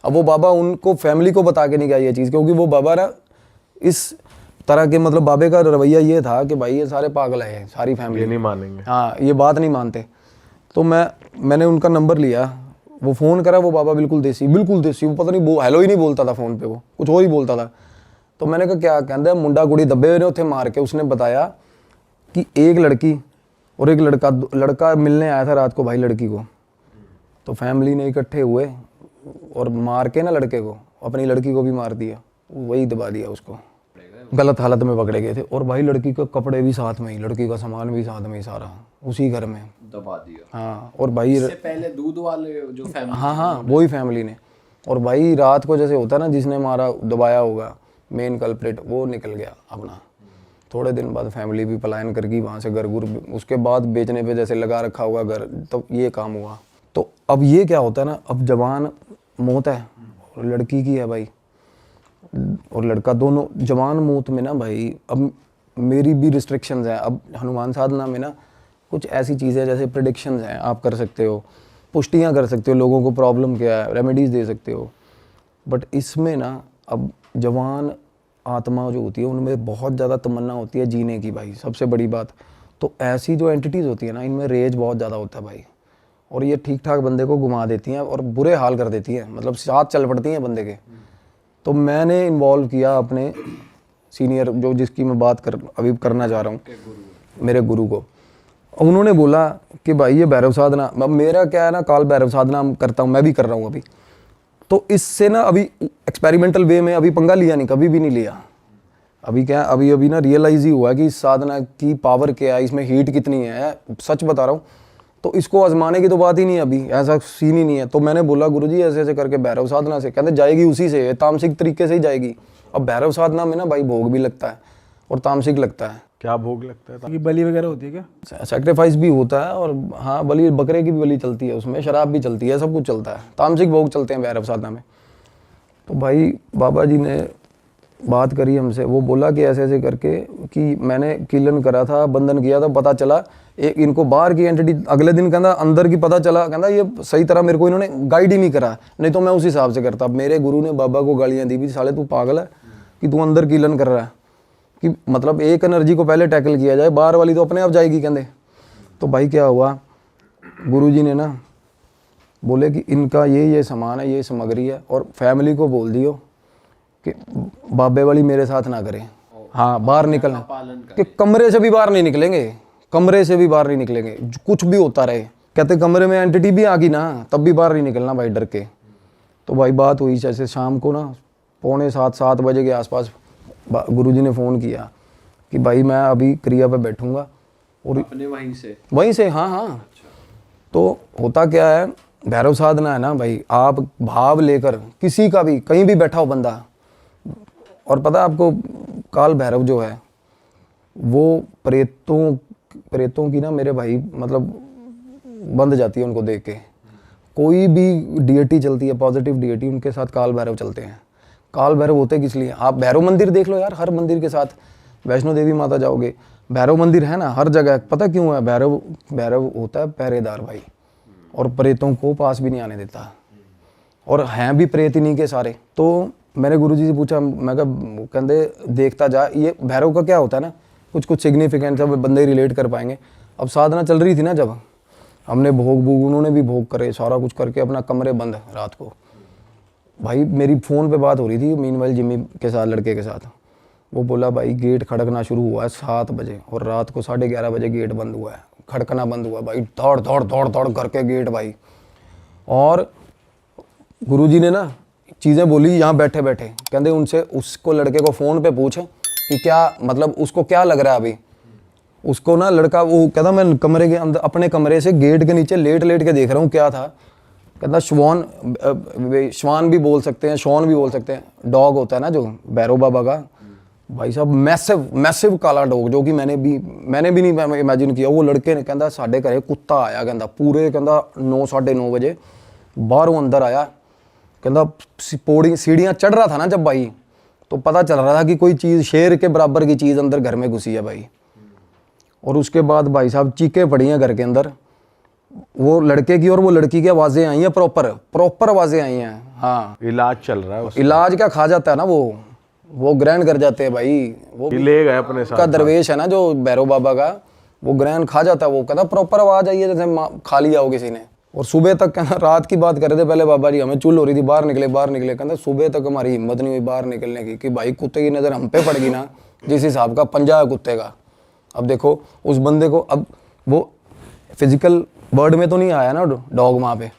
अब वो बाबा उनको फैमिली को बता के नहीं गया ये चीज़, क्योंकि वो बाबा ना इस तरह के, मतलब बाबे का रवैया ये था कि भाई ये सारे पागल है, सारी फैमिली नहीं मानेंगे, हाँ ये बात नहीं मानते। तो मैंने उनका नंबर लिया, वो फ़ोन करा, वो बाबा बिल्कुल देसी, वो पता नहीं वो हेलो ही नहीं बोलता था फ़ोन पे, वो कुछ और ही बोलता था। तो मैंने कहा क्या कहता है, मुंडा कुड़ी दबे हुए ने उत्थे मार के। उसने बताया कि एक लड़की और एक लड़का मिलने आया था रात को भाई लड़की को। तो फैमिली ने इकट्ठे हुए और मार के ना लड़के को, अपनी लड़की को भी मार दिया, वही दबा दिया उसको, गलत हालत में पकड़े गए थे। और भाई लड़की के कपड़े भी साथ में ही, लड़की का सामान भी साथ में ही, सारा उसी घर में दबा दिया। हाँ। और भाई इससे पहले दूध वाले जो फैमिली, हाँ वही फैमिली ने। और भाई रात को जैसे होता ना, जिसने मारा दबाया होगा मेन कल्प्रिट, वो निकल गया अपना। थोड़े दिन बाद फैमिली भी पलायन कर गई वहाँ से, घर गुर उसके बाद बेचने पे जैसे लगा रखा होगा घर, तो ये काम हुआ। तो अब ये क्या होता है ना, अब जवान मौत है और लड़की की है भाई, और लड़का, दोनों जवान मौत में ना भाई। अब मेरी भी रिस्ट्रिक्शंस हैं। अब हनुमान साधना में ना कुछ ऐसी चीज़ें जैसे प्रेडिक्शंस हैं, आप कर सकते हो, पुष्टियाँ कर सकते हो, लोगों को प्रॉब्लम क्या है रेमेडीज़ दे सकते हो। बट इसमें ना अब जवान आत्मा जो होती है उनमें बहुत ज़्यादा तमन्ना होती है जीने की भाई, सबसे बड़ी बात। तो ऐसी जो एंटिटीज़ होती है ना, इनमें रेज बहुत ज़्यादा होता है भाई, और ये ठीक ठाक बंदे को घुमा देती हैं और बुरे हाल कर देती हैं, मतलब साथ चल पड़ती हैं बंदे के। तो मैंने इन्वॉल्व किया अपने सीनियर, जो जिसकी मैं बात अभी करना चाह रहा हूँ, मेरे गुरु को। उन्होंने बोला कि भाई ये भैरव साधना, अब मेरा क्या है ना, काल भैरव साधना करता हूँ, मैं भी कर रहा हूँ अभी। तो इससे ना अभी एक्सपेरिमेंटल वे में अभी पंगा लिया नहीं, कभी भी नहीं लिया। अभी क्या, अभी ना रियलाइज़ ही हुआ कि इस साधना की पावर क्या है, इसमें हीट कितनी है, सच बता रहा हूँ। तो इसको आजमाने की तो बात ही नहीं है, अभी ऐसा सीन ही नहीं है। तो मैंने बोला गुरुजी ऐसे ऐसे करके भैरव साधना से, कहते जाएगी उसी से, तामसिक तरीके से ही जाएगी। अब भैरव साधना में ना भाई भोग भी लगता है और तामसिक लगता है। क्या भोग लगता है? कि बलि वगैरह होती है क्या? सैक्रिफाइस भी होता है, और हाँ बलि, बकरे की भी बलि चलती है उसमें, शराब भी चलती है, सब कुछ चलता है, तामसिक भोग चलते हैं भैरव साधना में। तो भाई बाबा जी ने बात करी हमसे, वो बोला कि ऐसे ऐसे करके, कि मैंने कीलन करा था, बंधन किया था, पता चला एक इनको बाहर की एंटिटी, अगले दिन कहता अंदर की पता चला, कहता ये सही तरह मेरे को इन्होंने गाइड ही नहीं करा, नहीं तो मैं उस हिसाब से करता। मेरे गुरु ने बाबा को गालियाँ दी भी, साले तू पागल है कि तू अंदर कीलन कर रहा है, कि मतलब एक एनर्जी को पहले टैकल किया जाए, बाहर वाली तो अपने आप जाएगी कहते। तो भाई क्या हुआ, गुरुजी ने ना बोले कि इनका ये सामान है, ये सामग्री है, और फैमिली को बोल दियो कि बाबे वाली मेरे साथ ना करें। हाँ बाहर निकलना, कि कमरे से भी बाहर नहीं निकलेंगे, कमरे से भी बाहर नहीं निकलेंगे, कुछ भी होता रहे। कहते कमरे में एंटिटी भी आ गई ना, तब भी बाहर नहीं निकलना भाई डर के। तो भाई बात हुई जैसे शाम को ना 6:45-7 बजे के आसपास गुरुजी ने फ़ोन किया कि भाई मैं अभी क्रिया पे बैठूंगा, और अपने वहीं से हाँ। तो होता क्या है, भैरव साधना है ना भाई, आप भाव लेकर किसी का भी कहीं भी बैठा हो बंदा, और पता है आपको काल भैरव जो है वो प्रेतों की ना मेरे भाई मतलब बंध जाती है उनको देख के। कोई भी डीएटी चलती है, पॉजिटिव डीएटी, उनके साथ काल भैरव चलते हैं। काल भैरव होते किस लिए, आप भैरव मंदिर देख लो यार, हर मंदिर के साथ, वैष्णो देवी माता जाओगे भैरव मंदिर है ना हर जगह। पता क्यों है, भैरव होता है पहरेदार भाई, और प्रेतों को पास भी नहीं आने देता, और हैं भी प्रेत इन्हीं के सारे। तो मैंने गुरुजी से पूछा, मैं कहा कहते देखता जा, ये भैरव का क्या होता है ना, कुछ सिग्निफिकेंट सब बंदे रिलेट कर पाएंगे। अब साधना चल रही थी ना, जब हमने भोग उन्होंने भी भोग करे, सारा कुछ करके अपना कमरे बंद रात को। भाई मेरी फ़ोन पे बात हो रही थी मीनवाइल जिम्मी के साथ, लड़के के साथ। वो बोला भाई गेट खड़कना शुरू हुआ है 7 बजे और रात को 11:30 बजे गेट बंद हुआ है, खड़कना बंद हुआ भाई, दौड़ दौड़ दौड़ दौड़ करके गेट भाई। और गुरुजी ने ना चीज़ें बोली यहाँ बैठे बैठे, कहते उनसे उसको लड़के को फ़ोन पे पूछ कि क्या मतलब उसको क्या लग रहा है अभी। उसको ना लड़का वो कहता मैं कमरे के अंदर अपने कमरे से गेट के नीचे लेट लेट के देख रहा हूँ क्या था। कहता श्वान भी बोल सकते हैं, शॉन भी बोल सकते हैं, डॉग होता है ना जो भैरव बाबा का, भाई साहब मैसिव मैसिव काला डॉग, जो कि मैंने भी नहीं इमेजिन किया। वो लड़के ने कहता साढ़े घरे कुत्ता आया, कहता पूरे कहता 9 साढ़े 9 बजे बाहरों अंदर आया। कहता पौड़ी सीढ़ियाँ चढ़ रहा था ना जब भाई, तो पता चल रहा था कि कोई चीज़ शेर के बराबर की चीज़ अंदर घर में घुसी है भाई। और उसके बाद भाई साहब चीखें पड़ी हैं घर के अंदर, वो लड़के की और वो लड़की की आवाज़ें आई हैं, प्रॉपर आवाज़ें आई हैं। हाँ इलाज चल रहा है उसका। इलाज क्या खा जाता है ना वो ग्रहण कर जाते हैं भाई। वो ले गए अपने साथ का दरवेश है ना जो भैरव बाबा का, वो ग्रहण खा जाता है। वो कहता प्रॉपर आवाज़ आई है जैसे खा लिया हो किसी ने। और सुबह तक कहना, रात की बात कर रहे थे पहले बाबा जी, हमें चुल हो रही थी बाहर निकले। कहता सुबह तक हमारी हिम्मत नहीं हुई बाहर निकलने की कि भाई कुत्ते की नज़र हम पे पड़ गई ना, जिस हिसाब का पंजा है कुत्ते का। अब देखो उस बंदे को, अब वो फिजिकल वर्ड में तो नहीं आया ना डॉग वहाँ पे।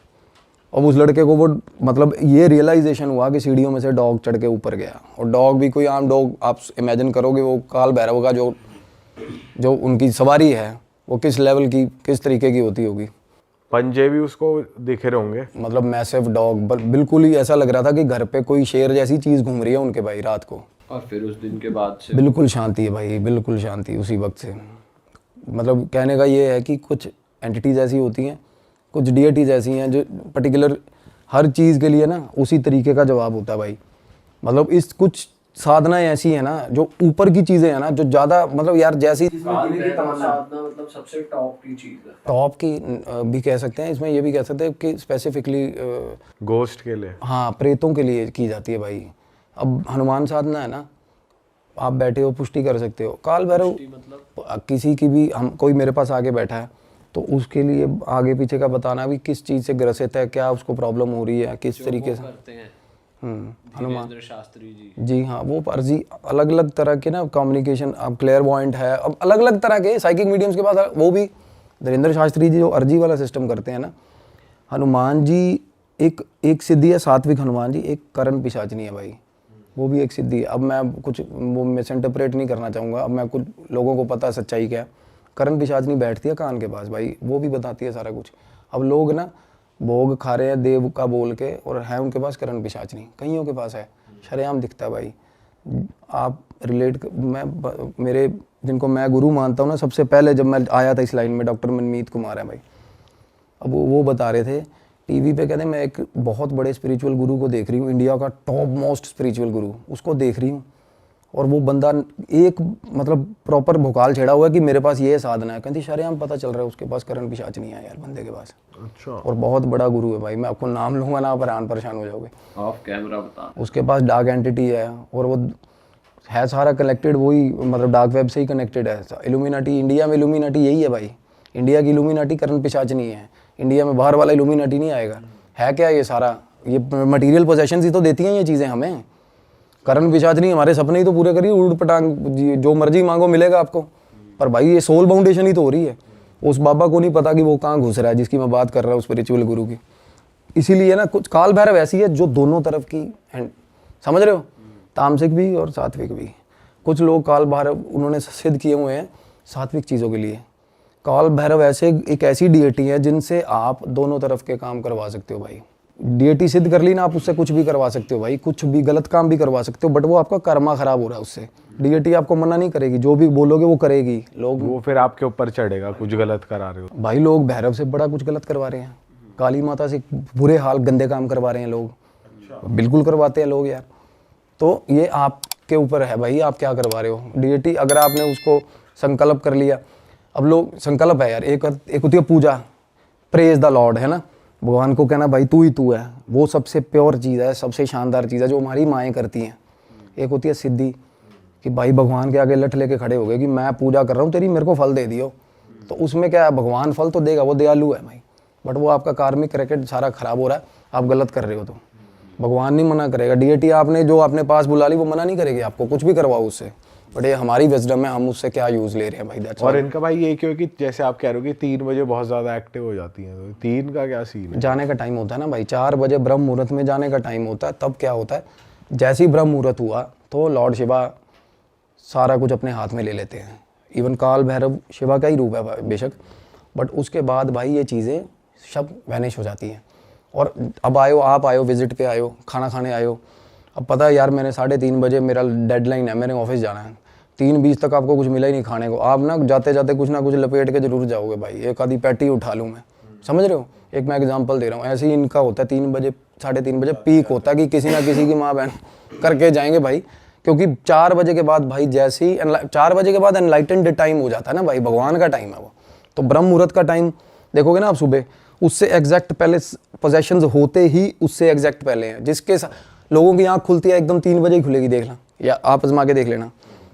अब उस लड़के को वो मतलब ये रियलाइजेशन हुआ कि सीढ़ियों में से डॉग चढ़ के ऊपर गया। और डॉग भी कोई आम डॉग, आप इमेजिन करोगे वो काल भैरव का जो उनकी सवारी है वो किस लेवल की, किस तरीके की होती होगी। पंजे भी उसको दिख रहे होंगे, मतलब मैसिव डॉग, बिल्कुल ही ऐसा लग रहा था कि घर पे कोई शेर जैसी चीज़ घूम रही है उनके भाई रात को। और फिर उस दिन के बाद से बिल्कुल शांति है भाई, बिल्कुल शांति उसी वक्त से। मतलब कहने का ये है कि कुछ एंटिटीज़ ऐसी होती हैं, कुछ डीएटीज़ ऐसी हैं जो पर्टिकुलर हर चीज़ के लिए ना उसी तरीके का जवाब होता है भाई। मतलब इस कुछ साधनाएं ऐसी हैं ना जो ऊपर की चीज़ें हैं ना, जो ज़्यादा मतलब यार जैसी साधना मतलब सबसे टॉप की चीज़ है। टॉप की भी कह सकते हैं, इसमें ये भी कह सकते हैं कि स्पेसिफिकली घोस्ट के लिए। हाँ प्रेतों के लिए की जाती है भाई। अब हनुमान साधना है ना, आप बैठे हो पुष्टि कर सकते हो। काल भैरव मतलब किसी की भी, हम कोई मेरे पास आके बैठा है तो उसके लिए आगे पीछे का बताना भी किस चीज़ से ग्रसित है, क्या उसको प्रॉब्लम हो रही है, किस तरीके से करते हैं हनुमान शास्त्री जी। हाँ वो अर्जी अलग अलग तरह के ना कम्युनिकेशन, अब क्लेयरवॉयंट है, अब अलग अलग तरह के साइकिक मीडियम्स के पास, वो भी धीरेन्द्र शास्त्री जी जो अर्जी वाला सिस्टम करते हैं ना। हनुमान जी एक सिद्धि है, सात्विक हनुमान जी, एक करण पिशाचनी है भाई, वो भी एक सिद्धि है। अब मैं कुछ वो मिस इंटरप्रेट नहीं करना चाहूँगा, अब मैं कुछ लोगों को पता है सच्चाई क्या है। करण पिशाचनी बैठती है कान के पास भाई, वो भी बताती है सारा कुछ। अब लोग ना भोग खा रहे हैं देव का बोल के, और है उनके पास करण पिशाचनी, कईयों के पास है, शरेआम दिखता है भाई। आप रिलेट, मेरे जिनको मैं गुरु मानता हूँ ना, सबसे पहले जब मैं आया था इस लाइन में डॉक्टर मनमीत कुमार है भाई। अब वो बता रहे थे टीवी पे, कहते मैं एक बहुत बड़े स्पिरिचुअल गुरु को देख रही हूँ, इंडिया का टॉप मोस्ट स्पिरिचुअल गुरु, उसको देख रही हूँ। और वो बंदा एक मतलब प्रॉपर भोकाल छेड़ा हुआ है कि मेरे पास ये साधना है। कहती शरेआम पता चल रहा है उसके पास करण पिशाचनी है यार बंदे के पास। अच्छा। और बहुत बड़ा गुरु है भाई, मैं आपको नाम लूंगा ना, आप परेशान हो जाओगे। ऑफ कैमरा बता। उसके पास डार्क एंटिटी है, और वो है सारा कनेक्टेड, वही मतलब डार्क वेब से ही कनेक्टेड है। इल्यूमिनाटी, इंडिया में इल्यूमिनाटी यही है भाई, इंडिया की इल्यूमिनाटी करण पिशाचनी है। इंडिया में बाहर वाला इल्यूमिनाटी नहीं आएगा। है क्या ये सारा, ये मटेरियल पोजेशन ही तो देती हैं ये चीज़ें हमें। करण पिशाचनी हमारे सपने ही तो पूरे करिए, उड़ पटांग जो मर्जी मांगो मिलेगा आपको। पर भाई ये सोल बाउंडेशन ही तो हो रही है। उस बाबा को नहीं पता कि वो कहाँ घुस रहा है जिसकी मैं बात कर रहा हूँ, स्पिरिचुअल गुरु की। इसीलिए ना कुछ काल भैरव ऐसी है जो दोनों तरफ की समझ रहे हो, तामसिक भी और सात्विक भी। कुछ लोग काल भैरव उन्होंने सिद्ध किए हुए हैं सात्विक चीज़ों के लिए। काल भैरव ऐसे एक ऐसी डीएटी है जिनसे आप दोनों तरफ के काम करवा सकते हो भाई। डीएटी सिद्ध कर ली ना, आप उससे कुछ भी करवा सकते हो भाई, कुछ भी गलत काम भी करवा सकते हो, बट वो आपका कर्मा खराब हो रहा है उससे। डीएटी आपको मना नहीं करेगी, जो भी बोलोगे वो करेगी। लोग वो फिर आपके ऊपर चढ़ेगा, कुछ गलत करा रहे हो भाई। लोग भैरव से बड़ा कुछ गलत करवा रहे हैं, काली माता से बुरे हाल गंदे काम करवा रहे हैं लोग। बिल्कुल करवाते हैं लोग यार। तो ये आपके ऊपर है भाई, आप क्या करवा रहे हो। डीएटी अगर आपने उसको संकल्प कर लिया, अब लोग संकल्प है यार, एक होती है पूजा, प्रेज द लॉर्ड है ना, भगवान को कहना भाई तू ही तू है, वो सबसे प्योर चीज़ है, सबसे शानदार चीज़ है जो हमारी माएँ करती हैं। एक होती है सिद्धि कि भाई भगवान के आगे लठ लेके खड़े हो गए कि मैं पूजा कर रहा हूँ तेरी, मेरे को फल दे दियो। तो उसमें क्या है, भगवान फल तो देगा, वो दयालु है भाई, बट वो आपका कार्मिक रैकेट सारा खराब हो रहा है, आप गलत कर रहे हो। तो भगवान नहीं मना करेगा, डीएटी आपने जो अपने पास बुला ली वो मना नहीं करेगी आपको, कुछ भी करवाओ उससे। बट ये हमारी विजडम है, हम उससे क्या यूज़ ले रहे हैं भाई, दैट्स और इनका भाई ये क्यों कि जैसे आप कह रहे हो कि 3 बजे बहुत ज़्यादा एक्टिव हो जाती हैं, तो 3 का क्या सीन है? जाने का टाइम होता है ना भाई, 4 बजे ब्रह्म मुहूर्त में जाने का टाइम होता है। तब क्या होता है, जैसे ही ब्रह्म मुहूर्त हुआ तो लॉर्ड शिवा सारा कुछ अपने हाथ में ले लेते हैं। इवन काल भैरव शिवा का ही रूप है बेशक, बट उसके बाद भाई ये चीज़ें सब वैनिश हो जाती हैं। और अब आयो, आप आयो, विजिट पे आयो, खाना खाने आयो, अब पता है यार मैंने 3:30 बजे मेरा डेडलाइन है, मैंने ऑफिस जाना है, 3:20 तक आपको कुछ मिला ही नहीं खाने को, आप ना जाते जाते कुछ ना कुछ लपेट के जरूर जाओगे भाई, एक आधी पैटी उठा लूँ मैं, समझ रहे हो? एक मैं एग्जांपल दे रहा हूँ, ऐसे ही इनका होता है 3 बजे 3:30 बजे पीक होता है कि किसी ना किसी की माँ बहन करके जाएंगे भाई, क्योंकि 4 बजे के बाद भाई जैसे ही 4 बजे के बाद एनलाइटेंड टाइम हो जाता है ना भाई, भगवान का टाइम है वो। तो ब्रह्म मुहूर्त का टाइम देखोगे ना आप सुबह, उससे एग्जैक्ट पहले पोजेशंस होते ही उससे एग्जैक्ट पहले हैं, जिसके लोगों की आंख खुलती है एकदम 3 बजे ही खुलेगी, देखना या आप आजमा के देख लेना,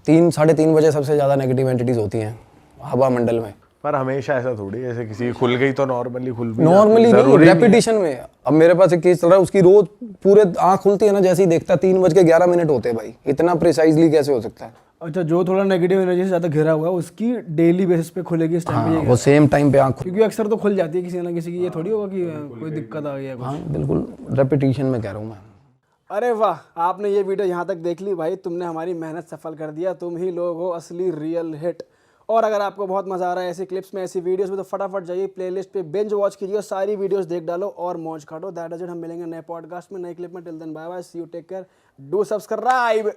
3-3:30 बजे सबसे ज़्यादा नेगेटिव एंटिटीज होती हैं हवा मंडल में। पर हमेशा ऐसा थोड़ी, जैसे किसी की खुल गई तो नॉर्मली खुल भी नॉर्मली जाती है, नहीं, जरूरी नहीं है। रेपिटेशन में। अब मेरे पास एक केस चल रहा है, उसकी रोज पूरे आंख खुलती है ना, जैसे ही देखता 3:11 होते हैं भाई, इतना प्रिसाइजली कैसे हो सकता है? अच्छा, जो थोड़ा नेगेटिव एनर्जी से ज़्यादा घिरा हुआ है उसकी डेली बेसिस पे खुलेगी इस टाइम पे, हाँ, ये वो सेम टाइम पे आंख क्योंकि अक्सर तो खुल जाती है किसी ना किसी की, ये थोड़ी होगा कि कोई दिक्कत आ गई है कुछ। हाँ बिल्कुल, रेपिटेशन में कह रहा हूँ मैं। अरे वाह, आपने ये वीडियो यहाँ तक देख ली भाई, तुमने हमारी मेहनत सफल कर दिया, तुम ही लोग हो असली रियल हिट। और अगर आपको बहुत मजा आ रहा है ऐसी क्लिप्स में, ऐसी वीडियोस में, तो फटाफट जाइए प्लेलिस्ट पे बिंज वॉच कीजिए, सारी वीडियोस देख डालो और मौज काटो। दैट इज इट, हम मिलेंगे नए पॉडकास्ट में, नए क्लिप में। Till then bye bye, see you, take care, do subscribe.